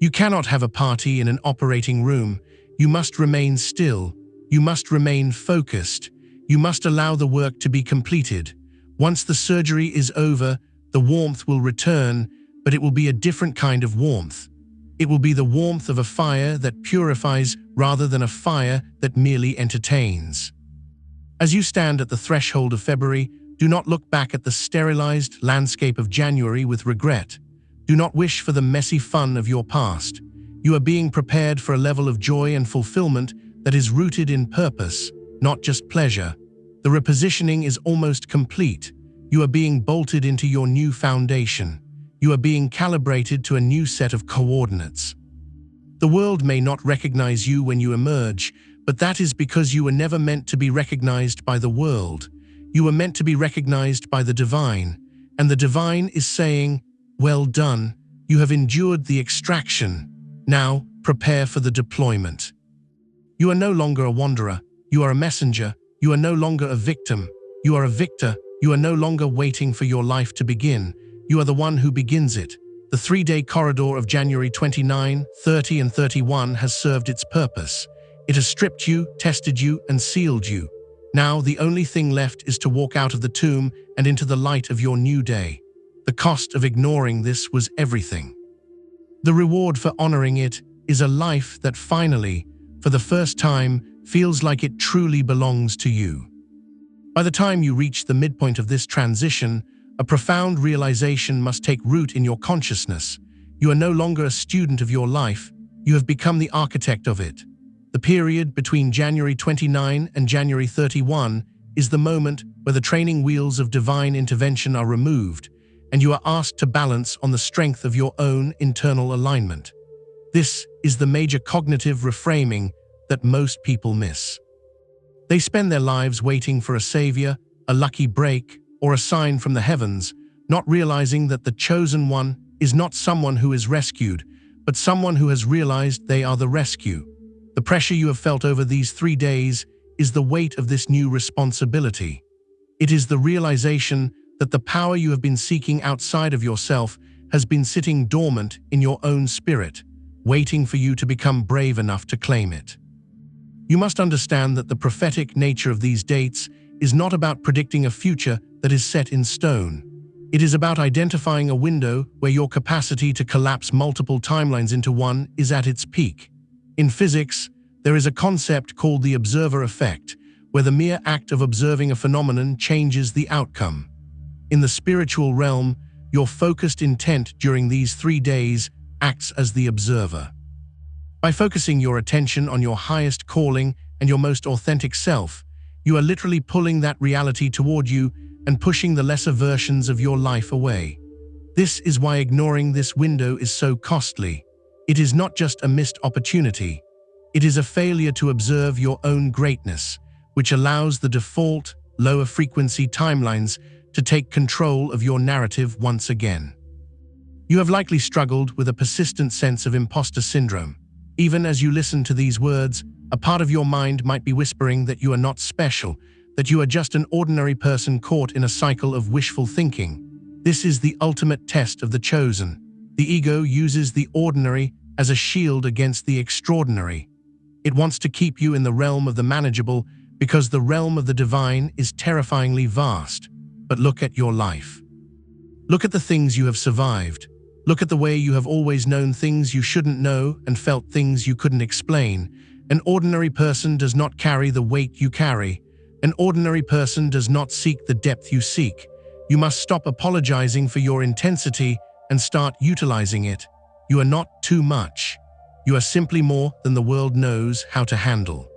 You cannot have a party in an operating room. You must remain still. You must remain focused. You must allow the work to be completed. Once the surgery is over, the warmth will return, but it will be a different kind of warmth. It will be the warmth of a fire that purifies rather than a fire that merely entertains. As you stand at the threshold of February, do not look back at the sterilized landscape of January with regret. Do not wish for the messy fun of your past. You are being prepared for a level of joy and fulfillment that is rooted in purpose, not just pleasure. The repositioning is almost complete. You are being bolted into your new foundation. You are being calibrated to a new set of coordinates. The world may not recognize you when you emerge, but that is because you were never meant to be recognized by the world. You were meant to be recognized by the divine, and the divine is saying, "Well done, you have endured the extraction. Now, prepare for the deployment." You are no longer a wanderer. You are a messenger. You are no longer a victim. You are a victor. You are no longer waiting for your life to begin. You are the one who begins it. The 3-day corridor of January 29, 30, and 31 has served its purpose. It has stripped you, tested you, and sealed you. Now, the only thing left is to walk out of the tomb and into the light of your new day. The cost of ignoring this was everything. The reward for honoring it is a life that finally, for the first time, feels like it truly belongs to you. By the time you reach the midpoint of this transition, a profound realization must take root in your consciousness. You are no longer a student of your life, you have become the architect of it. The period between January 29 and January 31 is the moment where the training wheels of divine intervention are removed, and you are asked to balance on the strength of your own internal alignment. This is the major cognitive reframing that most people miss. They spend their lives waiting for a savior, a lucky break, or a sign from the heavens, not realizing that the chosen one is not someone who is rescued, but someone who has realized they are the rescue. The pressure you have felt over these 3 days is the weight of this new responsibility. It is the realization that the power you have been seeking outside of yourself has been sitting dormant in your own spirit, waiting for you to become brave enough to claim it. You must understand that the prophetic nature of these dates is not about predicting a future that is set in stone. It is about identifying a window where your capacity to collapse multiple timelines into one is at its peak. In physics, there is a concept called the observer effect, where the mere act of observing a phenomenon changes the outcome. In the spiritual realm, your focused intent during these 3 days acts as the observer. By focusing your attention on your highest calling and your most authentic self, you are literally pulling that reality toward you and pushing the lesser versions of your life away. This is why ignoring this window is so costly. It is not just a missed opportunity. It is a failure to observe your own greatness, which allows the default, lower-frequency timelines to take control of your narrative once again. You have likely struggled with a persistent sense of imposter syndrome. Even as you listen to these words, a part of your mind might be whispering that you are not special, that you are just an ordinary person caught in a cycle of wishful thinking. This is the ultimate test of the chosen. The ego uses the ordinary as a shield against the extraordinary. It wants to keep you in the realm of the manageable because the realm of the divine is terrifyingly vast. But look at your life. Look at the things you have survived. Look at the way you have always known things you shouldn't know and felt things you couldn't explain. An ordinary person does not carry the weight you carry. An ordinary person does not seek the depth you seek. You must stop apologizing for your intensity and start utilizing it. You are not too much. You are simply more than the world knows how to handle.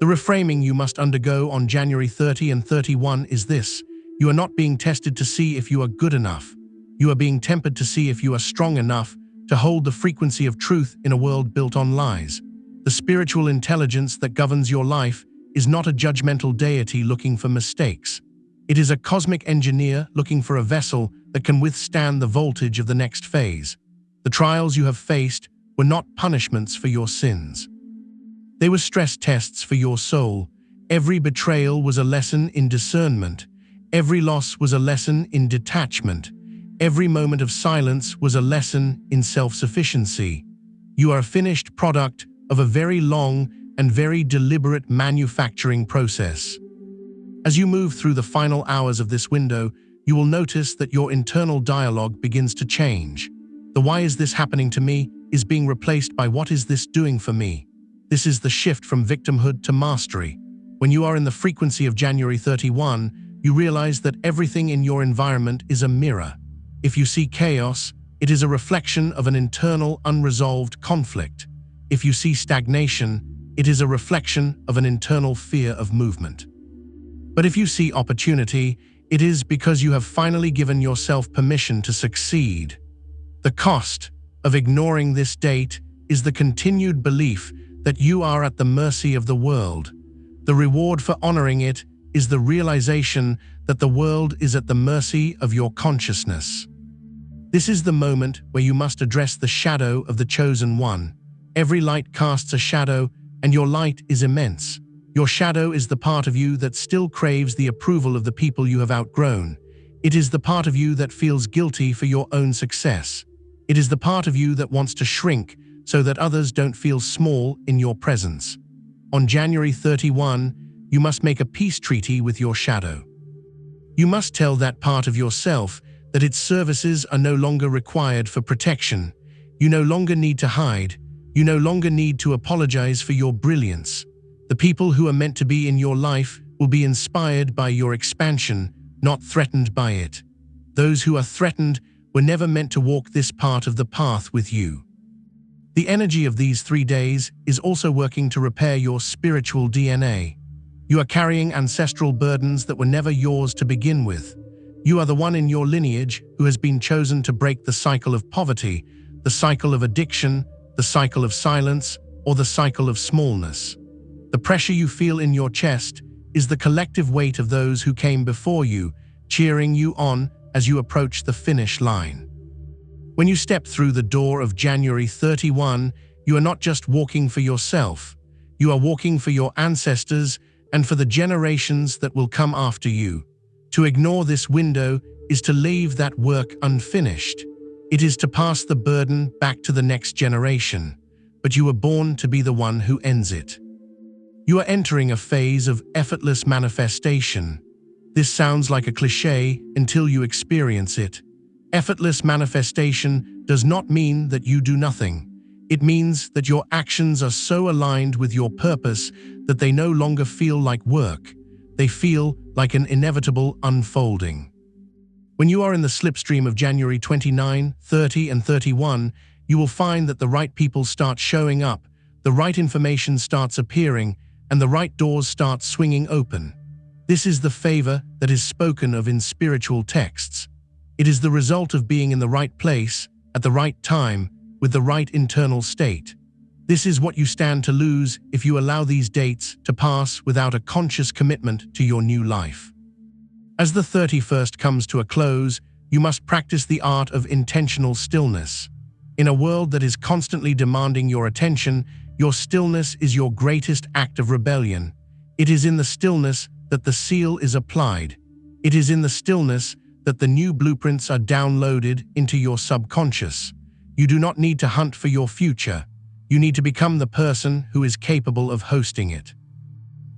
The reframing you must undergo on January 30 and 31 is this. You are not being tested to see if you are good enough. You are being tempered to see if you are strong enough to hold the frequency of truth in a world built on lies. The spiritual intelligence that governs your life is not a judgmental deity looking for mistakes. It is a cosmic engineer looking for a vessel that can withstand the voltage of the next phase. The trials you have faced were not punishments for your sins. They were stress tests for your soul. Every betrayal was a lesson in discernment. Every loss was a lesson in detachment. Every moment of silence was a lesson in self-sufficiency. You are a finished product of a very long and very deliberate manufacturing process. As you move through the final hours of this window, you will notice that your internal dialogue begins to change. The "why is this happening to me" is being replaced by "what is this doing for me?" This is the shift from victimhood to mastery. When you are in the frequency of January 31, you realize that everything in your environment is a mirror. If you see chaos, it is a reflection of an internal, unresolved conflict. If you see stagnation, it is a reflection of an internal fear of movement. But if you see opportunity, it is because you have finally given yourself permission to succeed. The cost of ignoring this date is the continued belief that you are at the mercy of the world. The reward for honoring it is the realization that the world is at the mercy of your consciousness. This is the moment where you must address the shadow of the chosen one. Every light casts a shadow, and your light is immense. Your shadow is the part of you that still craves the approval of the people you have outgrown. It is the part of you that feels guilty for your own success. It is the part of you that wants to shrink so that others don't feel small in your presence. On January 31, you must make a peace treaty with your shadow. You must tell that part of yourself that its services are no longer required for protection. You no longer need to hide. You no longer need to apologize for your brilliance. The people who are meant to be in your life will be inspired by your expansion, not threatened by it. Those who are threatened were never meant to walk this part of the path with you. The energy of these 3 days is also working to repair your spiritual DNA. You are carrying ancestral burdens that were never yours to begin with. You are the one in your lineage who has been chosen to break the cycle of poverty, the cycle of addiction, the cycle of silence, or the cycle of smallness. The pressure you feel in your chest is the collective weight of those who came before you, cheering you on as you approach the finish line. When you step through the door of January 31, you are not just walking for yourself. You are walking for your ancestors and for the generations that will come after you. To ignore this window is to leave that work unfinished. It is to pass the burden back to the next generation, but you were born to be the one who ends it. You are entering a phase of effortless manifestation. This sounds like a cliché until you experience it. Effortless manifestation does not mean that you do nothing. It means that your actions are so aligned with your purpose that they no longer feel like work. They feel like an inevitable unfolding. When you are in the slipstream of January 29, 30, and 31, you will find that the right people start showing up, the right information starts appearing, and the right doors start swinging open. This is the favor that is spoken of in spiritual texts. It is the result of being in the right place, at the right time, with the right internal state. This is what you stand to lose if you allow these dates to pass without a conscious commitment to your new life. As the 31st comes to a close, you must practice the art of intentional stillness. In a world that is constantly demanding your attention, your stillness is your greatest act of rebellion. It is in the stillness that the seal is applied. It is in the stillness that the new blueprints are downloaded into your subconscious. You do not need to hunt for your future. You need to become the person who is capable of hosting it.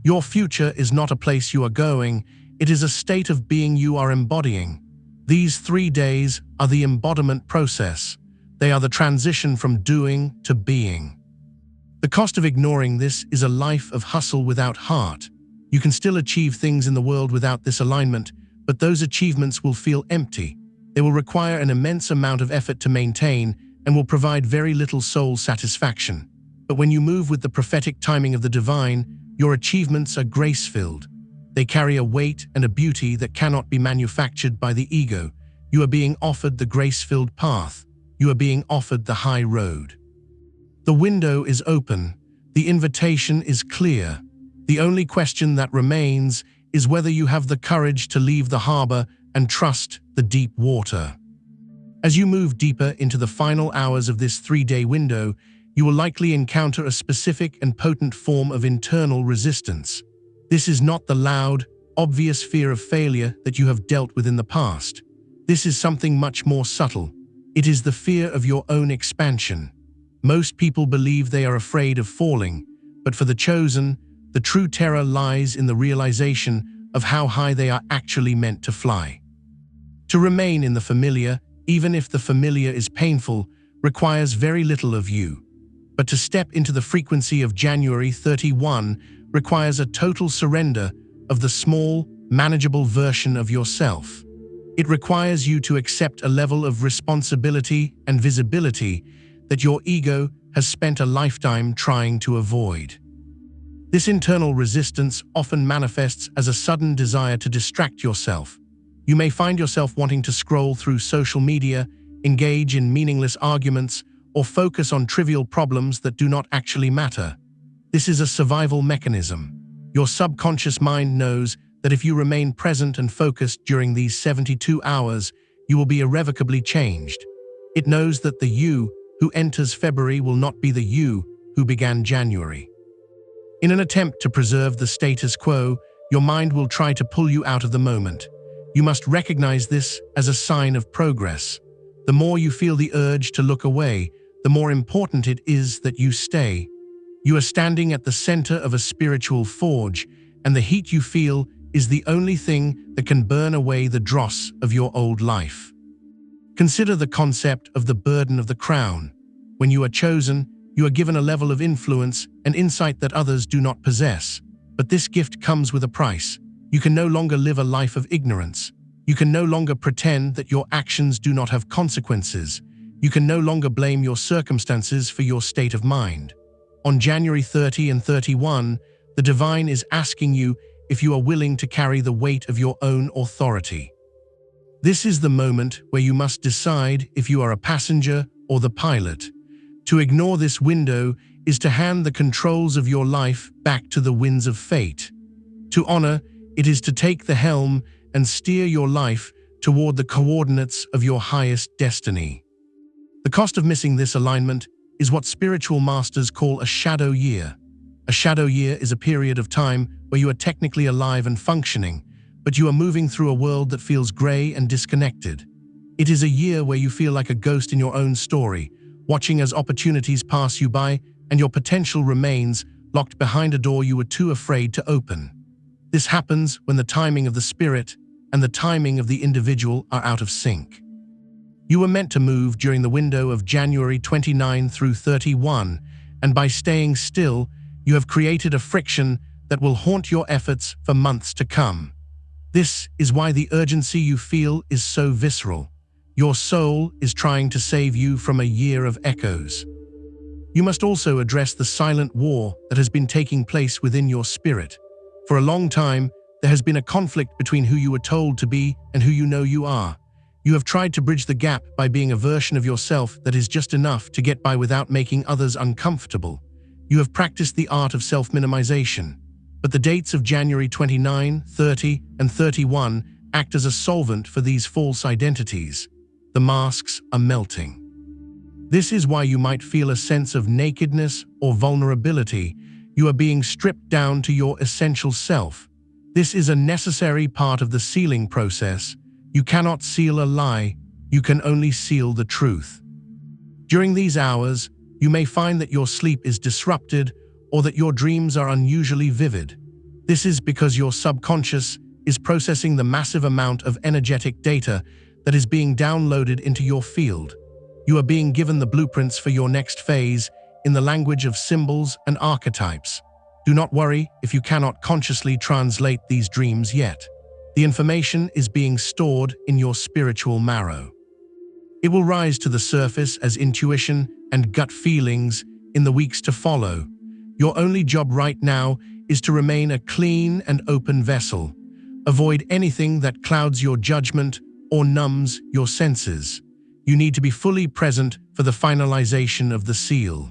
Your future is not a place you are going, it is a state of being you are embodying. These 3 days are the embodiment process. They are the transition from doing to being. The cost of ignoring this is a life of hustle without heart. You can still achieve things in the world without this alignment, but those achievements will feel empty. They will require an immense amount of effort to maintain and will provide very little soul satisfaction. But when you move with the prophetic timing of the divine, your achievements are grace-filled. They carry a weight and a beauty that cannot be manufactured by the ego. You are being offered the grace-filled path. You are being offered the high road. The window is open. The invitation is clear. The only question that remains is whether you have the courage to leave the harbor and trust the deep water. As you move deeper into the final hours of this 3-day window, you will likely encounter a specific and potent form of internal resistance. This is not the loud, obvious fear of failure that you have dealt with in the past. This is something much more subtle. It is the fear of your own expansion. Most people believe they are afraid of falling, but for the chosen, the true terror lies in the realization of how high they are actually meant to fly. To remain in the familiar, even if the familiar is painful, requires very little of you. But to step into the frequency of January 31 requires a total surrender of the small, manageable version of yourself. It requires you to accept a level of responsibility and visibility that your ego has spent a lifetime trying to avoid. This internal resistance often manifests as a sudden desire to distract yourself. You may find yourself wanting to scroll through social media, engage in meaningless arguments, or focus on trivial problems that do not actually matter. This is a survival mechanism. Your subconscious mind knows that if you remain present and focused during these 72 hours, you will be irrevocably changed. It knows that the you who enters February will not be the you who began January. In an attempt to preserve the status quo, your mind will try to pull you out of the moment. You must recognize this as a sign of progress. The more you feel the urge to look away, the more important it is that you stay. You are standing at the center of a spiritual forge, and the heat you feel is the only thing that can burn away the dross of your old life. Consider the concept of the burden of the crown. When you are chosen, you are given a level of influence and insight that others do not possess. But this gift comes with a price. You can no longer live a life of ignorance. You can no longer pretend that your actions do not have consequences. You can no longer blame your circumstances for your state of mind. On January 30 and 31, the divine is asking you if you are willing to carry the weight of your own authority. This is the moment where you must decide if you are a passenger or the pilot. To ignore this window is to hand the controls of your life back to the winds of fate. To honor, it is to take the helm and steer your life toward the coordinates of your highest destiny. The cost of missing this alignment is what spiritual masters call a shadow year. A shadow year is a period of time where you are technically alive and functioning, but you are moving through a world that feels gray and disconnected. It is a year where you feel like a ghost in your own story, watching as opportunities pass you by and your potential remains locked behind a door you were too afraid to open. This happens when the timing of the spirit and the timing of the individual are out of sync. You were meant to move during the window of January 29 through 31, and by staying still, you have created a friction that will haunt your efforts for months to come. This is why the urgency you feel is so visceral. Your soul is trying to save you from a year of echoes. You must also address the silent war that has been taking place within your spirit. For a long time, there has been a conflict between who you were told to be and who you know you are. You have tried to bridge the gap by being a version of yourself that is just enough to get by without making others uncomfortable. You have practiced the art of self-minimization. But the dates of January 29, 30, and 31 act as a solvent for these false identities. The masks are melting. This is why you might feel a sense of nakedness or vulnerability. You are being stripped down to your essential self. This is a necessary part of the sealing process. You cannot seal a lie, you can only seal the truth. During these hours, you may find that your sleep is disrupted or that your dreams are unusually vivid. This is because your subconscious is processing the massive amount of energetic data that is being downloaded into your field. You are being given the blueprints for your next phase in the language of symbols and archetypes. Do not worry if you cannot consciously translate these dreams yet. The information is being stored in your spiritual marrow. It will rise to the surface as intuition and gut feelings in the weeks to follow. Your only job right now is to remain a clean and open vessel. Avoid anything that clouds your judgment or numbs your senses. You need to be fully present for the finalization of the seal.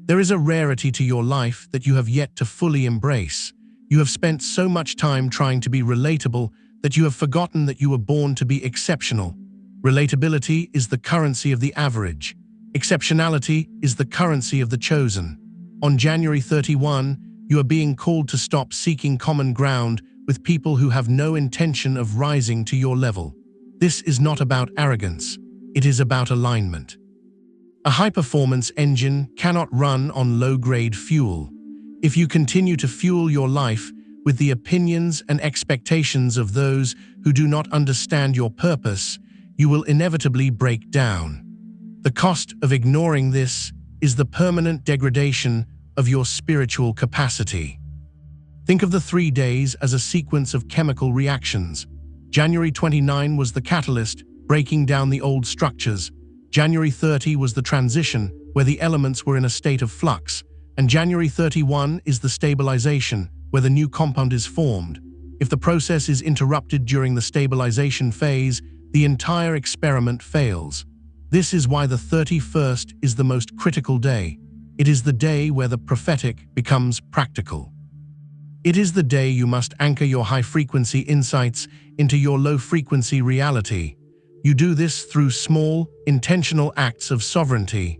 There is a rarity to your life that you have yet to fully embrace. You have spent so much time trying to be relatable that you have forgotten that you were born to be exceptional. Relatability is the currency of the average. Exceptionality is the currency of the chosen. On January 31, you are being called to stop seeking common ground with people who have no intention of rising to your level. This is not about arrogance. It is about alignment. A high-performance engine cannot run on low-grade fuel. If you continue to fuel your life with the opinions and expectations of those who do not understand your purpose, you will inevitably break down. The cost of ignoring this is the permanent degradation of your spiritual capacity. Think of the 3 days as a sequence of chemical reactions. January 29 was the catalyst, breaking down the old structures. January 30 was the transition, where the elements were in a state of flux. And January 31 is the stabilization, where the new compound is formed. If the process is interrupted during the stabilization phase, the entire experiment fails. This is why the 31st is the most critical day. It is the day where the prophetic becomes practical. It is the day you must anchor your high-frequency insights into your low-frequency reality. You do this through small, intentional acts of sovereignty.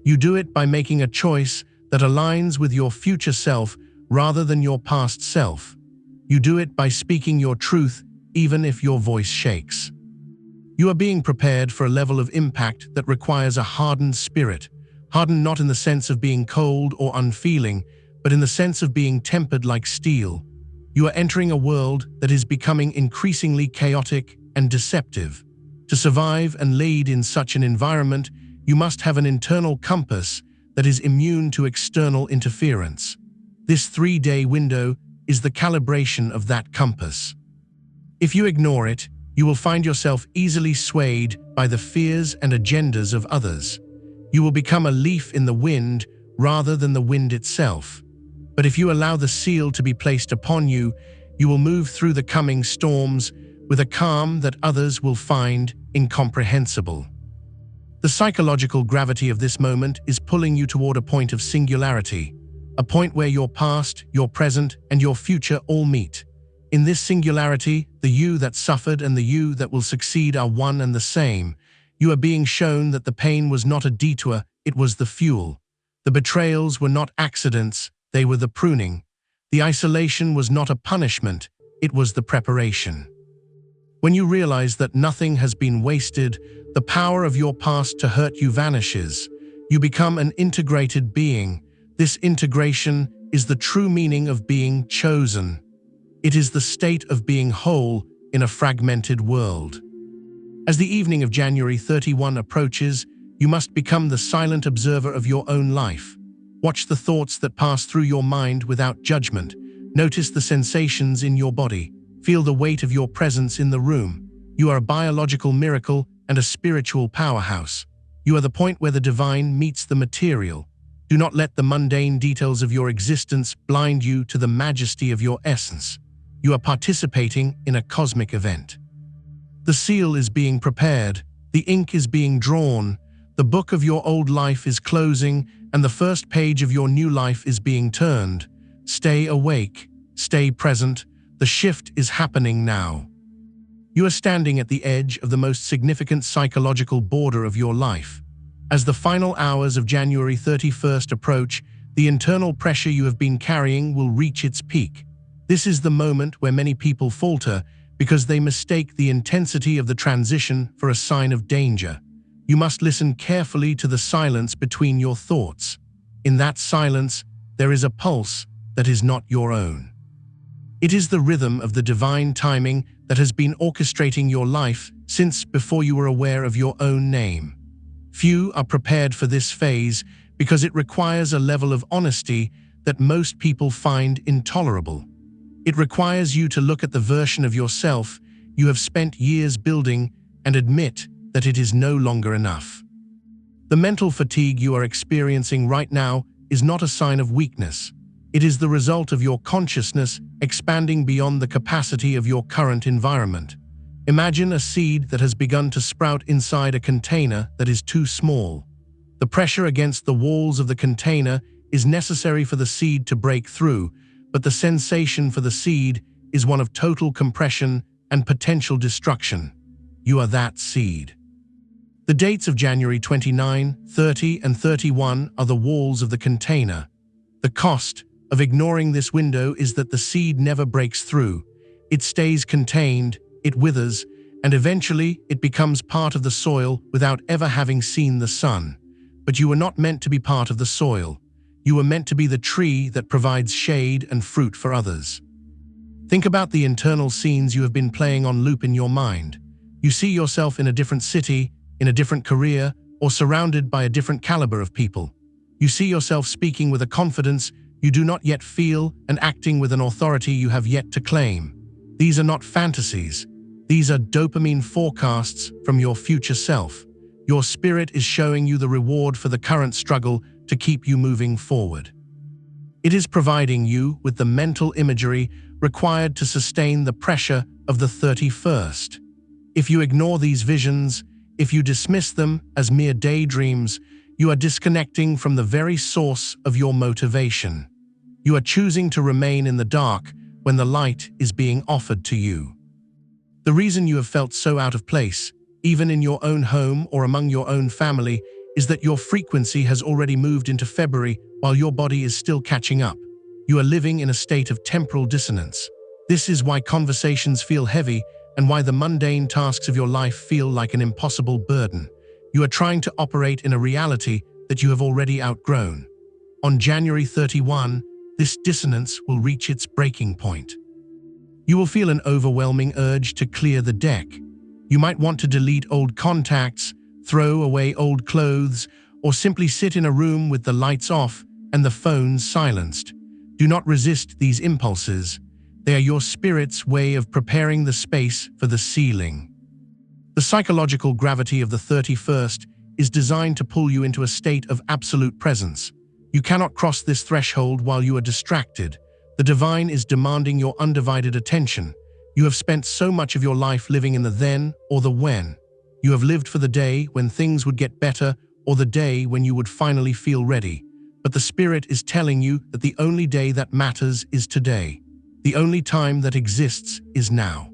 You do it by making a choice that aligns with your future self rather than your past self. You do it by speaking your truth even if your voice shakes. You are being prepared for a level of impact that requires a hardened spirit. Hardened not in the sense of being cold or unfeeling, but in the sense of being tempered like steel. You are entering a world that is becoming increasingly chaotic and deceptive. To survive and lead in such an environment, you must have an internal compass that is immune to external interference. This 3-day window is the calibration of that compass. If you ignore it, you will find yourself easily swayed by the fears and agendas of others. You will become a leaf in the wind rather than the wind itself. But if you allow the seal to be placed upon you, you will move through the coming storms with a calm that others will find incomprehensible. The psychological gravity of this moment is pulling you toward a point of singularity, a point where your past, your present, and your future all meet. In this singularity, the you that suffered and the you that will succeed are one and the same. You are being shown that the pain was not a detour, it was the fuel. The betrayals were not accidents, They were the pruning. The isolation was not a punishment, it was the preparation. When you realize that nothing has been wasted, the power of your past to hurt you vanishes. You become an integrated being. This integration is the true meaning of being chosen. It is the state of being whole in a fragmented world. As the evening of January 31 approaches, you must become the silent observer of your own life. Watch the thoughts that pass through your mind without judgment. Notice the sensations in your body. Feel the weight of your presence in the room. You are a biological miracle and a spiritual powerhouse. You are the point where the divine meets the material. Do not let the mundane details of your existence blind you to the majesty of your essence. You are participating in a cosmic event. The seal is being prepared. The ink is being drawn. The book of your old life is closing, and the first page of your new life is being turned. Stay awake. Stay present. The shift is happening now. You are standing at the edge of the most significant psychological border of your life. As the final hours of January 31st approach, the internal pressure you have been carrying will reach its peak. This is the moment where many people falter because they mistake the intensity of the transition for a sign of danger. You must listen carefully to the silence between your thoughts. In that silence, there is a pulse that is not your own. It is the rhythm of the divine timing that has been orchestrating your life since before you were aware of your own name. Few are prepared for this phase because it requires a level of honesty that most people find intolerable. It requires you to look at the version of yourself you have spent years building and admit that it is no longer enough. The mental fatigue you are experiencing right now is not a sign of weakness. It is the result of your consciousness expanding beyond the capacity of your current environment. Imagine a seed that has begun to sprout inside a container that is too small. The pressure against the walls of the container is necessary for the seed to break through, but the sensation for the seed is one of total compression and potential destruction. You are that seed. The dates of January 29, 30, and 31 are the walls of the container. The cost of ignoring this window is that the seed never breaks through. It stays contained, it withers, and eventually it becomes part of the soil without ever having seen the sun. But you were not meant to be part of the soil. You were meant to be the tree that provides shade and fruit for others. Think about the internal scenes you have been playing on loop in your mind. You see yourself in a different city, in a different career, or surrounded by a different caliber of people. You see yourself speaking with a confidence you do not yet feel and acting with an authority you have yet to claim. These are not fantasies. These are dopamine forecasts from your future self. Your spirit is showing you the reward for the current struggle to keep you moving forward. It is providing you with the mental imagery required to sustain the pressure of the 31st. If you ignore these visions, if you dismiss them as mere daydreams, you are disconnecting from the very source of your motivation. You are choosing to remain in the dark when the light is being offered to you. The reason you have felt so out of place, even in your own home or among your own family, is that your frequency has already moved into February while your body is still catching up. You are living in a state of temporal dissonance. This is why conversations feel heavy and why the mundane tasks of your life feel like an impossible burden. You are trying to operate in a reality that you have already outgrown. On January 31, this dissonance will reach its breaking point. You will feel an overwhelming urge to clear the deck. You might want to delete old contacts, throw away old clothes, or simply sit in a room with the lights off and the phone silenced. Do not resist these impulses. They are your spirit's way of preparing the space for the sealing. The psychological gravity of the 31st is designed to pull you into a state of absolute presence. You cannot cross this threshold while you are distracted. The divine is demanding your undivided attention. You have spent so much of your life living in the then or the when. You have lived for the day when things would get better or the day when you would finally feel ready. But the Spirit is telling you that the only day that matters is today. The only time that exists is now.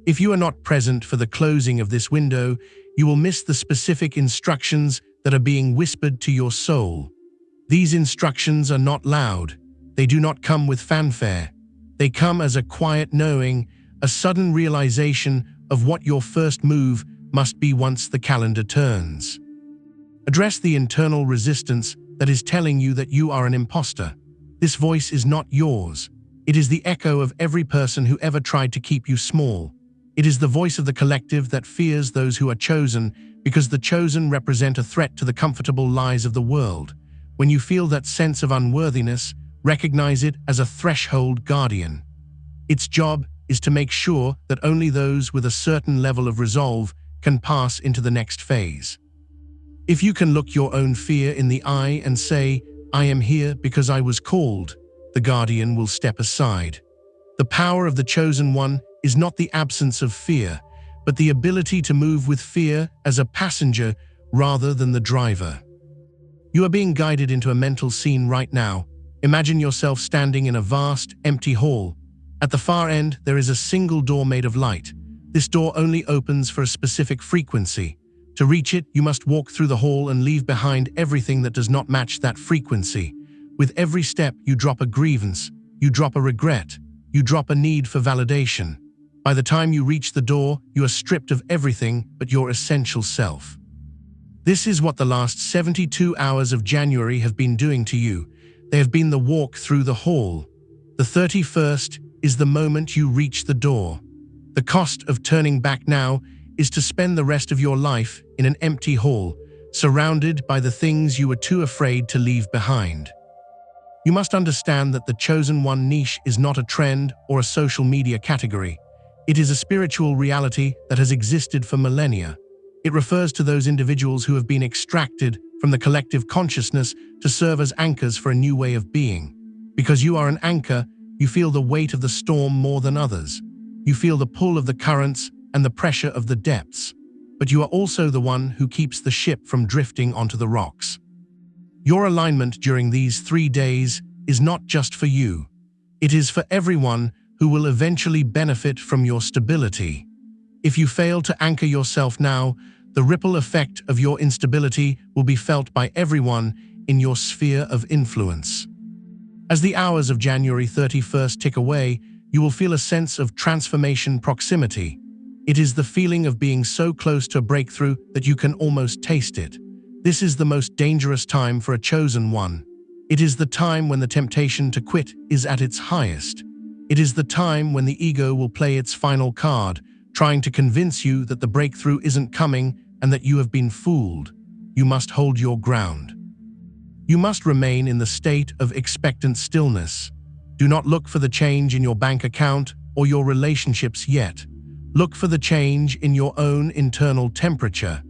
If you are not present for the closing of this window, you will miss the specific instructions that are being whispered to your soul. These instructions are not loud. They do not come with fanfare. They come as a quiet knowing, a sudden realization of what your first move must be once the calendar turns. Address the internal resistance that is telling you that you are an imposter. This voice is not yours. It is the echo of every person who ever tried to keep you small. It is the voice of the collective that fears those who are chosen, because the chosen represent a threat to the comfortable lies of the world. When you feel that sense of unworthiness, recognize it as a threshold guardian. Its job is to make sure that only those with a certain level of resolve can pass into the next phase. If you can look your own fear in the eye and say, "I am here because I was called," the guardian will step aside. The power of the chosen one is not the absence of fear, but the ability to move with fear as a passenger rather than the driver. You are being guided into a mental scene right now. Imagine yourself standing in a vast, empty hall. At the far end, there is a single door made of light. This door only opens for a specific frequency. To reach it, you must walk through the hall and leave behind everything that does not match that frequency. With every step, you drop a grievance, you drop a regret, you drop a need for validation. By the time you reach the door, you are stripped of everything but your essential self. This is what the last 72 hours of January have been doing to you. They have been the walk through the hall. The 31st is the moment you reach the door. The cost of turning back now is to spend the rest of your life in an empty hall, surrounded by the things you were too afraid to leave behind. You must understand that the chosen one niche is not a trend or a social media category. It is a spiritual reality that has existed for millennia. It refers to those individuals who have been extracted from the collective consciousness to serve as anchors for a new way of being. Because you are an anchor, you feel the weight of the storm more than others. You feel the pull of the currents and the pressure of the depths. But you are also the one who keeps the ship from drifting onto the rocks. Your alignment during these 3 days is not just for you. It is for everyone who will eventually benefit from your stability. If you fail to anchor yourself now, the ripple effect of your instability will be felt by everyone in your sphere of influence. As the hours of January 31st tick away, you will feel a sense of transformation proximity. It is the feeling of being so close to a breakthrough that you can almost taste it. This is the most dangerous time for a chosen one. It is the time when the temptation to quit is at its highest. It is the time when the ego will play its final card, trying to convince you that the breakthrough isn't coming and that you have been fooled. You must hold your ground. You must remain in the state of expectant stillness. Do not look for the change in your bank account or your relationships yet. Look for the change in your own internal temperature.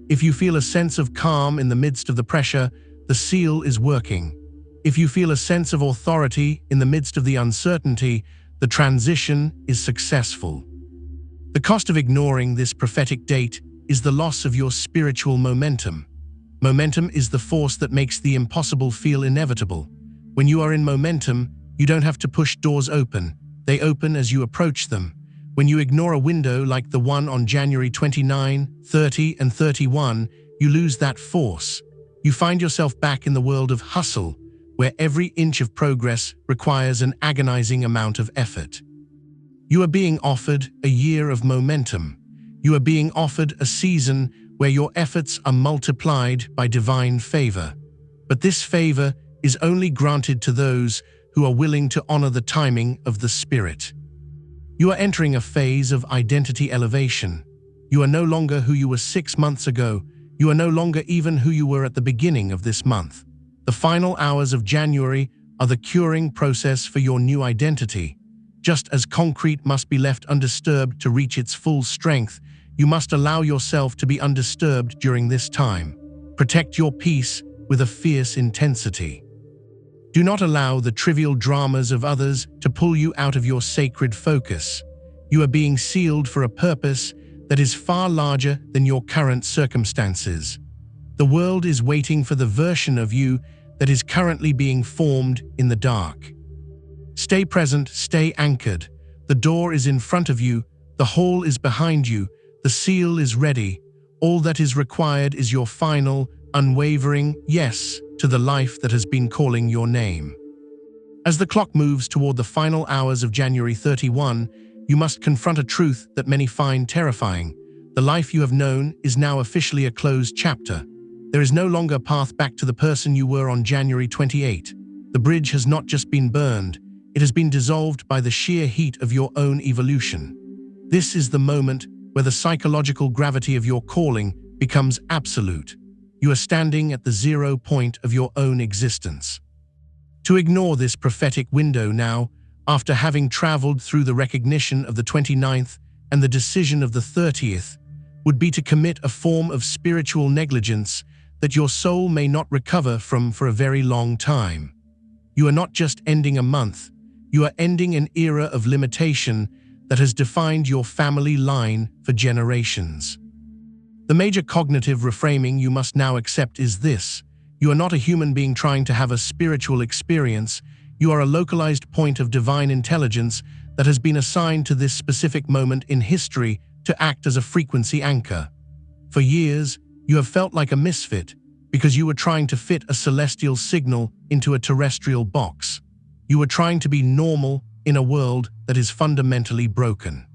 If you feel a sense of calm in the midst of the pressure, the seal is working. If you feel a sense of authority in the midst of the uncertainty, the transition is successful. The cost of ignoring this prophetic date is the loss of your spiritual momentum. Momentum is the force that makes the impossible feel inevitable. When you are in momentum, you don't have to push doors open. They open as you approach them. When you ignore a window like the one on January 29, 30, and 31, you lose that force. You find yourself back in the world of hustle, where every inch of progress requires an agonizing amount of effort. You are being offered a year of momentum. You are being offered a season where your efforts are multiplied by divine favor. But this favor is only granted to those who are willing to honor the timing of the Spirit. You are entering a phase of identity elevation. You are no longer who you were 6 months ago. You are no longer even who you were at the beginning of this month. The final hours of January are the curing process for your new identity. Just as concrete must be left undisturbed to reach its full strength, you must allow yourself to be undisturbed during this time. Protect your peace with a fierce intensity. Do not allow the trivial dramas of others to pull you out of your sacred focus. You are being sealed for a purpose that is far larger than your current circumstances. The world is waiting for the version of you that is currently being formed in the dark. Stay present, stay anchored. The door is in front of you, the hall is behind you, the seal is ready. All that is required is your final, unwavering yes. to the life that has been calling your name. As the clock moves toward the final hours of January 31, you must confront a truth that many find terrifying. The life you have known is now officially a closed chapter. There is no longer a path back to the person you were on January 28. The bridge has not just been burned, it has been dissolved by the sheer heat of your own evolution. This is the moment where the psychological gravity of your calling becomes absolute. You are standing at the 0 point of your own existence. To ignore this prophetic window now, after having traveled through the recognition of the 29th and the decision of the 30th, would be to commit a form of spiritual negligence that your soul may not recover from for a very long time. You are not just ending a month, you are ending an era of limitation that has defined your family line for generations. The major cognitive reframing you must now accept is this: you are not a human being trying to have a spiritual experience, you are a localized point of divine intelligence that has been assigned to this specific moment in history to act as a frequency anchor. For years, you have felt like a misfit because you were trying to fit a celestial signal into a terrestrial box. You were trying to be normal in a world that is fundamentally broken.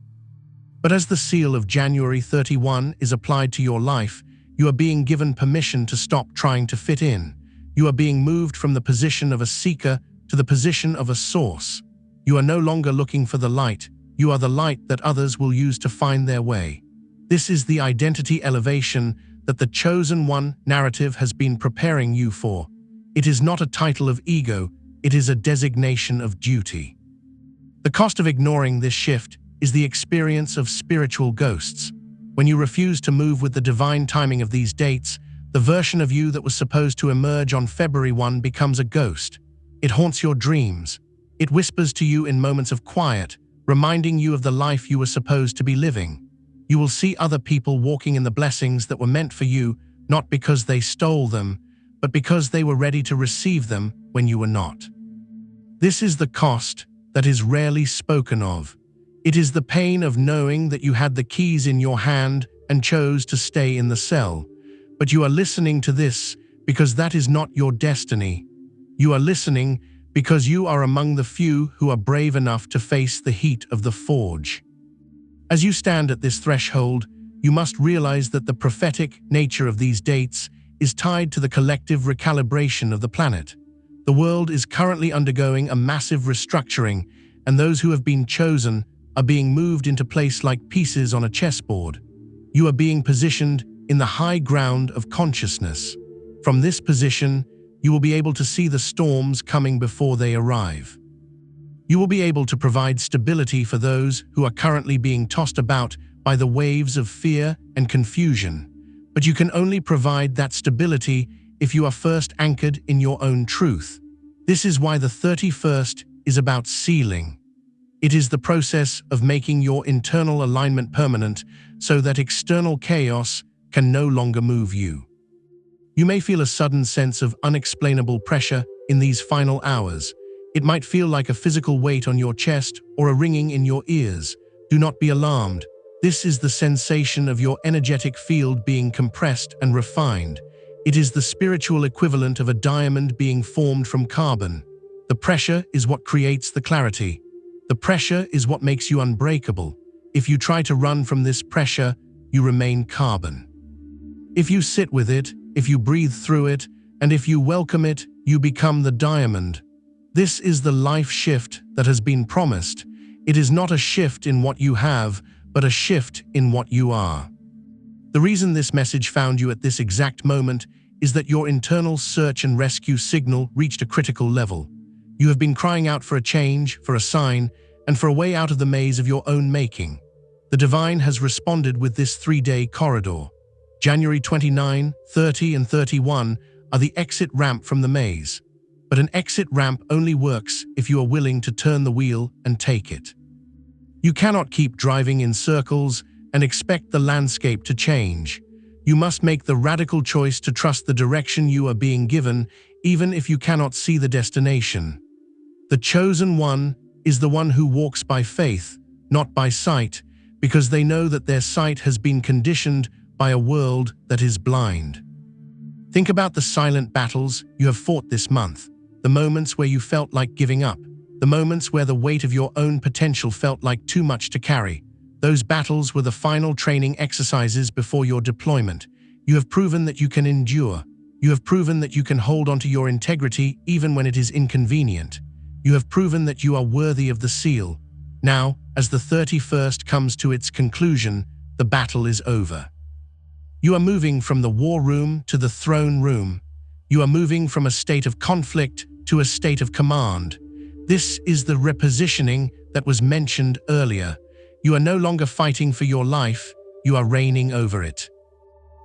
But as the seal of January 31 is applied to your life, you are being given permission to stop trying to fit in. You are being moved from the position of a seeker to the position of a source. You are no longer looking for the light, you are the light that others will use to find their way. This is the identity elevation that the chosen one narrative has been preparing you for. It is not a title of ego, it is a designation of duty. The cost of ignoring this shift is the experience of spiritual ghosts. When you refuse to move with the divine timing of these dates, the version of you that was supposed to emerge on February 1 becomes a ghost. It haunts your dreams. It whispers to you in moments of quiet, reminding you of the life you were supposed to be living. You will see other people walking in the blessings that were meant for you, not because they stole them, but because they were ready to receive them when you were not. This is the cost that is rarely spoken of. It is the pain of knowing that you had the keys in your hand and chose to stay in the cell. But you are listening to this because that is not your destiny. You are listening because you are among the few who are brave enough to face the heat of the forge. As you stand at this threshold, you must realize that the prophetic nature of these dates is tied to the collective recalibration of the planet. The world is currently undergoing a massive restructuring, and those who have been chosen are being moved into place like pieces on a chessboard. You are being positioned in the high ground of consciousness. From this position, you will be able to see the storms coming before they arrive. You will be able to provide stability for those who are currently being tossed about by the waves of fear and confusion. But you can only provide that stability if you are first anchored in your own truth. This is why the 31st is about sealing. It is the process of making your internal alignment permanent so that external chaos can no longer move you. You may feel a sudden sense of unexplainable pressure in these final hours. It might feel like a physical weight on your chest or a ringing in your ears. Do not be alarmed. This is the sensation of your energetic field being compressed and refined. It is the spiritual equivalent of a diamond being formed from carbon. The pressure is what creates the clarity. The pressure is what makes you unbreakable. If you try to run from this pressure, you remain carbon. If you sit with it, if you breathe through it, and if you welcome it, you become the diamond. This is the life shift that has been promised. It is not a shift in what you have, but a shift in what you are. The reason this message found you at this exact moment is that your internal search and rescue signal reached a critical level. You have been crying out for a change, for a sign, and for a way out of the maze of your own making. The divine has responded with this 3-day corridor. January 29, 30, and 31 are the exit ramp from the maze. But an exit ramp only works if you are willing to turn the wheel and take it. You cannot keep driving in circles and expect the landscape to change. You must make the radical choice to trust the direction you are being given, even if you cannot see the destination. The chosen one is the one who walks by faith, not by sight, because they know that their sight has been conditioned by a world that is blind. Think about the silent battles you have fought this month, the moments where you felt like giving up, the moments where the weight of your own potential felt like too much to carry. Those battles were the final training exercises before your deployment. You have proven that you can endure. You have proven that you can hold onto your integrity even when it is inconvenient. You have proven that you are worthy of the seal. Now, as the 31st comes to its conclusion, the battle is over. You are moving from the war room to the throne room. You are moving from a state of conflict to a state of command. This is the repositioning that was mentioned earlier. You are no longer fighting for your life, you are reigning over it.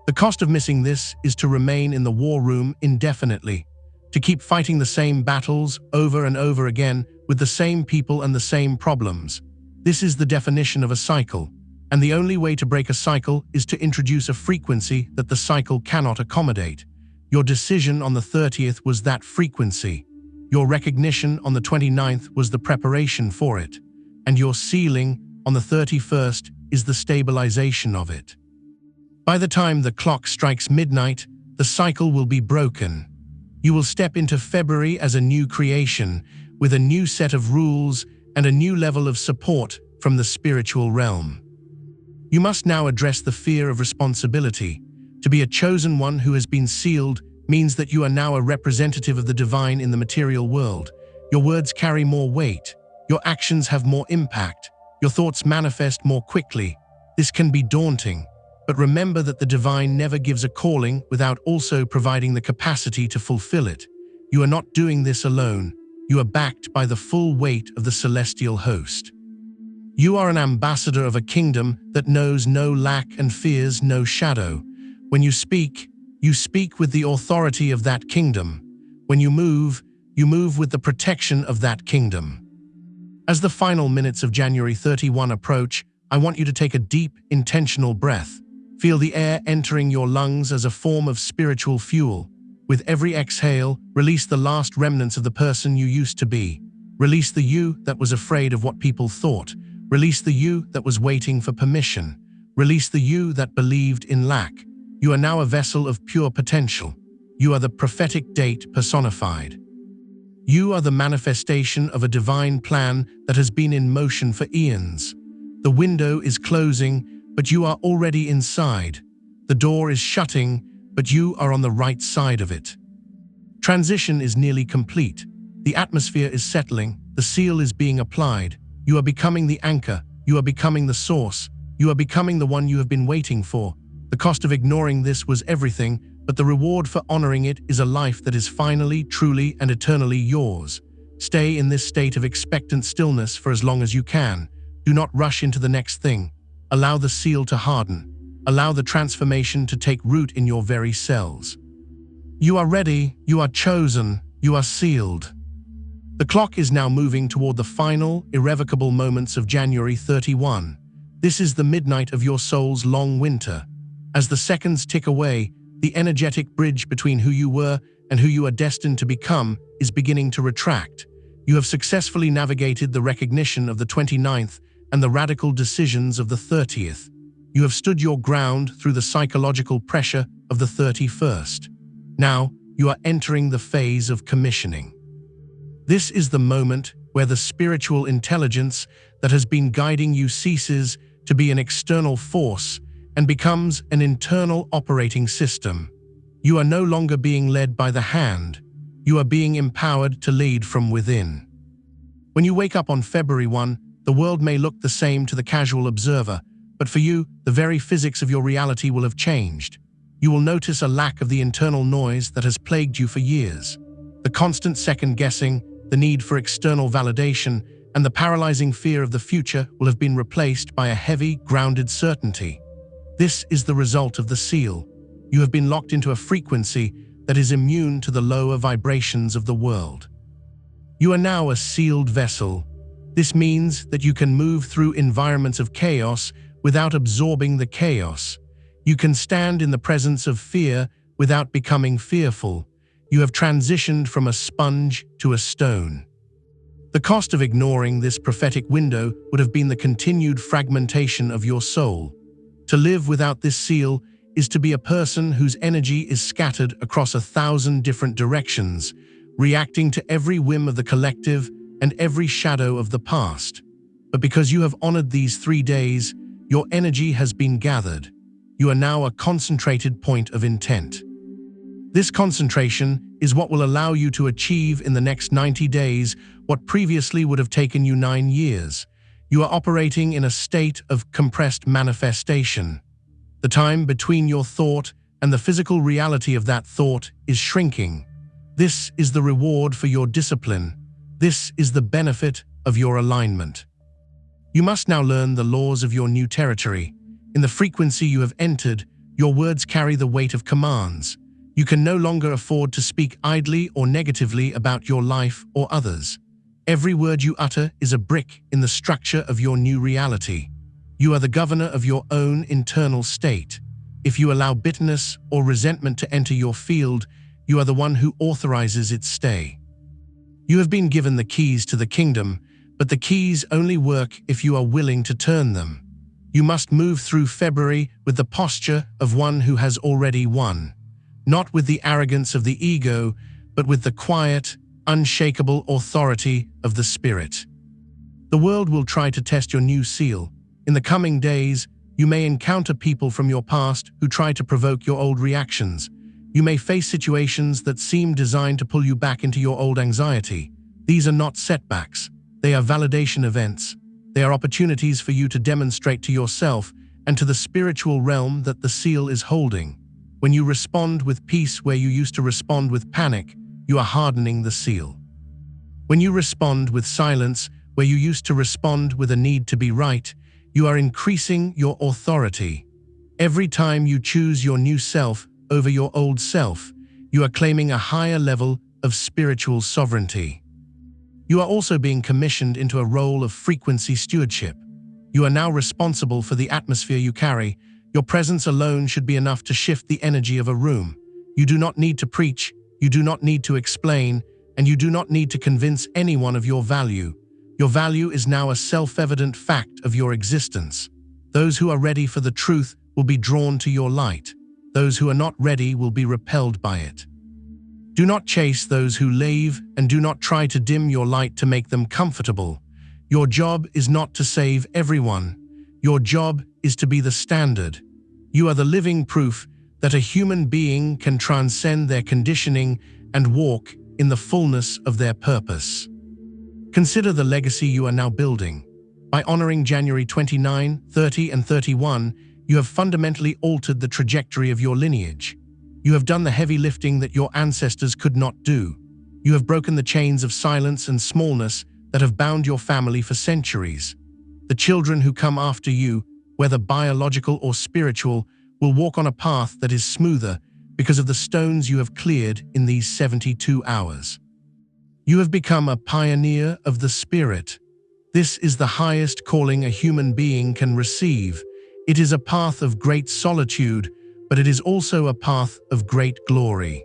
The cost of missing this is to remain in the war room indefinitely, to keep fighting the same battles over and over again with the same people and the same problems. This is the definition of a cycle, and the only way to break a cycle is to introduce a frequency that the cycle cannot accommodate. Your decision on the 30th was that frequency. Your recognition on the 29th was the preparation for it, and your sealing on the 31st is the stabilization of it. By the time the clock strikes midnight, the cycle will be broken. You will step into February as a new creation, with a new set of rules and a new level of support from the spiritual realm. You must now address the fear of responsibility. To be a chosen one who has been sealed means that you are now a representative of the divine in the material world. Your words carry more weight. Your actions have more impact. Your thoughts manifest more quickly. This can be daunting, but remember that the divine never gives a calling without also providing the capacity to fulfill it. You are not doing this alone. You are backed by the full weight of the celestial host. You are an ambassador of a kingdom that knows no lack and fears no shadow. When you speak with the authority of that kingdom. When you move with the protection of that kingdom. As the final minutes of January 31 approach, I want you to take a deep, intentional breath. Feel the air entering your lungs as a form of spiritual fuel. With every exhale, release the last remnants of the person you used to be. Release the you that was afraid of what people thought. Release the you that was waiting for permission. Release the you that believed in lack. You are now a vessel of pure potential. You are the prophetic date personified. You are the manifestation of a divine plan that has been in motion for eons. The window is closing, but you are already inside. The door is shutting, but you are on the right side of it. Transition is nearly complete. The atmosphere is settling. The seal is being applied. You are becoming the anchor. You are becoming the source. You are becoming the one you have been waiting for. The cost of ignoring this was everything, but the reward for honoring it is a life that is finally, truly, and eternally yours. Stay in this state of expectant stillness for as long as you can. Do not rush into the next thing. Allow the seal to harden. Allow the transformation to take root in your very cells. You are ready, you are chosen, you are sealed. The clock is now moving toward the final, irrevocable moments of January 31. This is the midnight of your soul's long winter. As the seconds tick away, the energetic bridge between who you were and who you are destined to become is beginning to retract. You have successfully navigated the recognition of the 29th and the radical decisions of the 30th. You have stood your ground through the psychological pressure of the 31st. Now, you are entering the phase of commissioning. This is the moment where the spiritual intelligence that has been guiding you ceases to be an external force and becomes an internal operating system. You are no longer being led by the hand. You are being empowered to lead from within. When you wake up on February 1, the world may look the same to the casual observer, but for you, the very physics of your reality will have changed. You will notice a lack of the internal noise that has plagued you for years. The constant second-guessing, the need for external validation, and the paralyzing fear of the future will have been replaced by a heavy, grounded certainty. This is the result of the seal. You have been locked into a frequency that is immune to the lower vibrations of the world. You are now a sealed vessel. This means that you can move through environments of chaos without absorbing the chaos. You can stand in the presence of fear without becoming fearful. You have transitioned from a sponge to a stone. The cost of ignoring this prophetic window would have been the continued fragmentation of your soul. To live without this seal is to be a person whose energy is scattered across 1,000 different directions, reacting to every whim of the collective and every shadow of the past. But because you have honored these 3 days, your energy has been gathered. You are now a concentrated point of intent. This concentration is what will allow you to achieve in the next 90 days what previously would have taken you 9 years. You are operating in a state of compressed manifestation. The time between your thought and the physical reality of that thought is shrinking. This is the reward for your discipline. This is the benefit of your alignment. You must now learn the laws of your new territory. In the frequency you have entered, your words carry the weight of commands. You can no longer afford to speak idly or negatively about your life or others. Every word you utter is a brick in the structure of your new reality. You are the governor of your own internal state. If you allow bitterness or resentment to enter your field, you are the one who authorizes its stay. You have been given the keys to the kingdom, but the keys only work if you are willing to turn them. You must move through February with the posture of one who has already won. Not with the arrogance of the ego, but with the quiet, unshakable authority of the spirit. The world will try to test your new seal. In the coming days, you may encounter people from your past who try to provoke your old reactions. You may face situations that seem designed to pull you back into your old anxiety. These are not setbacks. They are validation events. They are opportunities for you to demonstrate to yourself and to the spiritual realm that the seal is holding. When you respond with peace where you used to respond with panic, you are hardening the seal. When you respond with silence where you used to respond with a need to be right, you are increasing your authority. Every time you choose your new self over your old self, you are claiming a higher level of spiritual sovereignty. You are also being commissioned into a role of frequency stewardship. You are now responsible for the atmosphere you carry. Your presence alone should be enough to shift the energy of a room. You do not need to preach, you do not need to explain, and you do not need to convince anyone of your value. Your value is now a self-evident fact of your existence. Those who are ready for the truth will be drawn to your light. Those who are not ready will be repelled by it. Do not chase those who leave, and do not try to dim your light to make them comfortable. Your job is not to save everyone. Your job is to be the standard. You are the living proof that a human being can transcend their conditioning and walk in the fullness of their purpose. Consider the legacy you are now building. By honoring January 29, 30, and 31, you have fundamentally altered the trajectory of your lineage. You have done the heavy lifting that your ancestors could not do. You have broken the chains of silence and smallness that have bound your family for centuries. The children who come after you, whether biological or spiritual, will walk on a path that is smoother because of the stones you have cleared in these 72 hours. You have become a pioneer of the spirit. This is the highest calling a human being can receive. It is a path of great solitude, but it is also a path of great glory.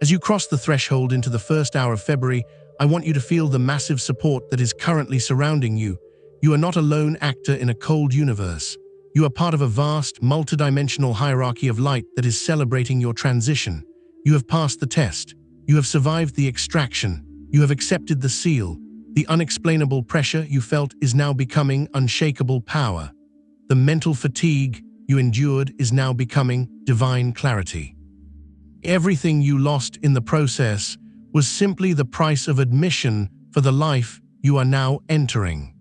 As you cross the threshold into the first hour of February, I want you to feel the massive support that is currently surrounding you. You are not a lone actor in a cold universe. You are part of a vast, multidimensional hierarchy of light that is celebrating your transition. You have passed the test. You have survived the extraction. You have accepted the seal. The unexplainable pressure you felt is now becoming unshakable power. The mental fatigue you endured is now becoming divine clarity. Everything you lost in the process was simply the price of admission for the life you are now entering.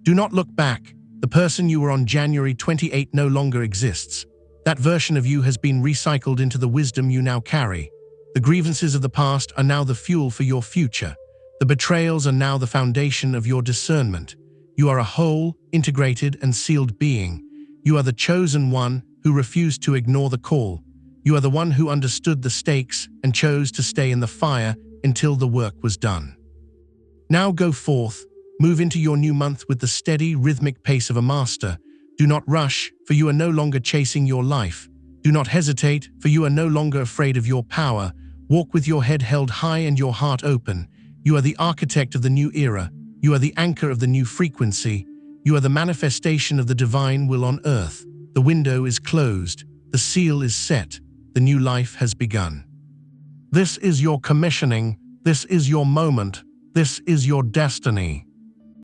Do not look back. The person you were on January 28 no longer exists. That version of you has been recycled into the wisdom you now carry. The grievances of the past are now the fuel for your future. The betrayals are now the foundation of your discernment. You are a whole, integrated, and sealed being. You are the chosen one who refused to ignore the call. You are the one who understood the stakes and chose to stay in the fire until the work was done. Now go forth, move into your new month with the steady, rhythmic pace of a master. Do not rush, for you are no longer chasing your life. Do not hesitate, for you are no longer afraid of your power. Walk with your head held high and your heart open. You are the architect of the new era. You are the anchor of the new frequency. You are the manifestation of the divine will on earth. The window is closed. The seal is set. The new life has begun. This is your commissioning. This is your moment. This is your destiny.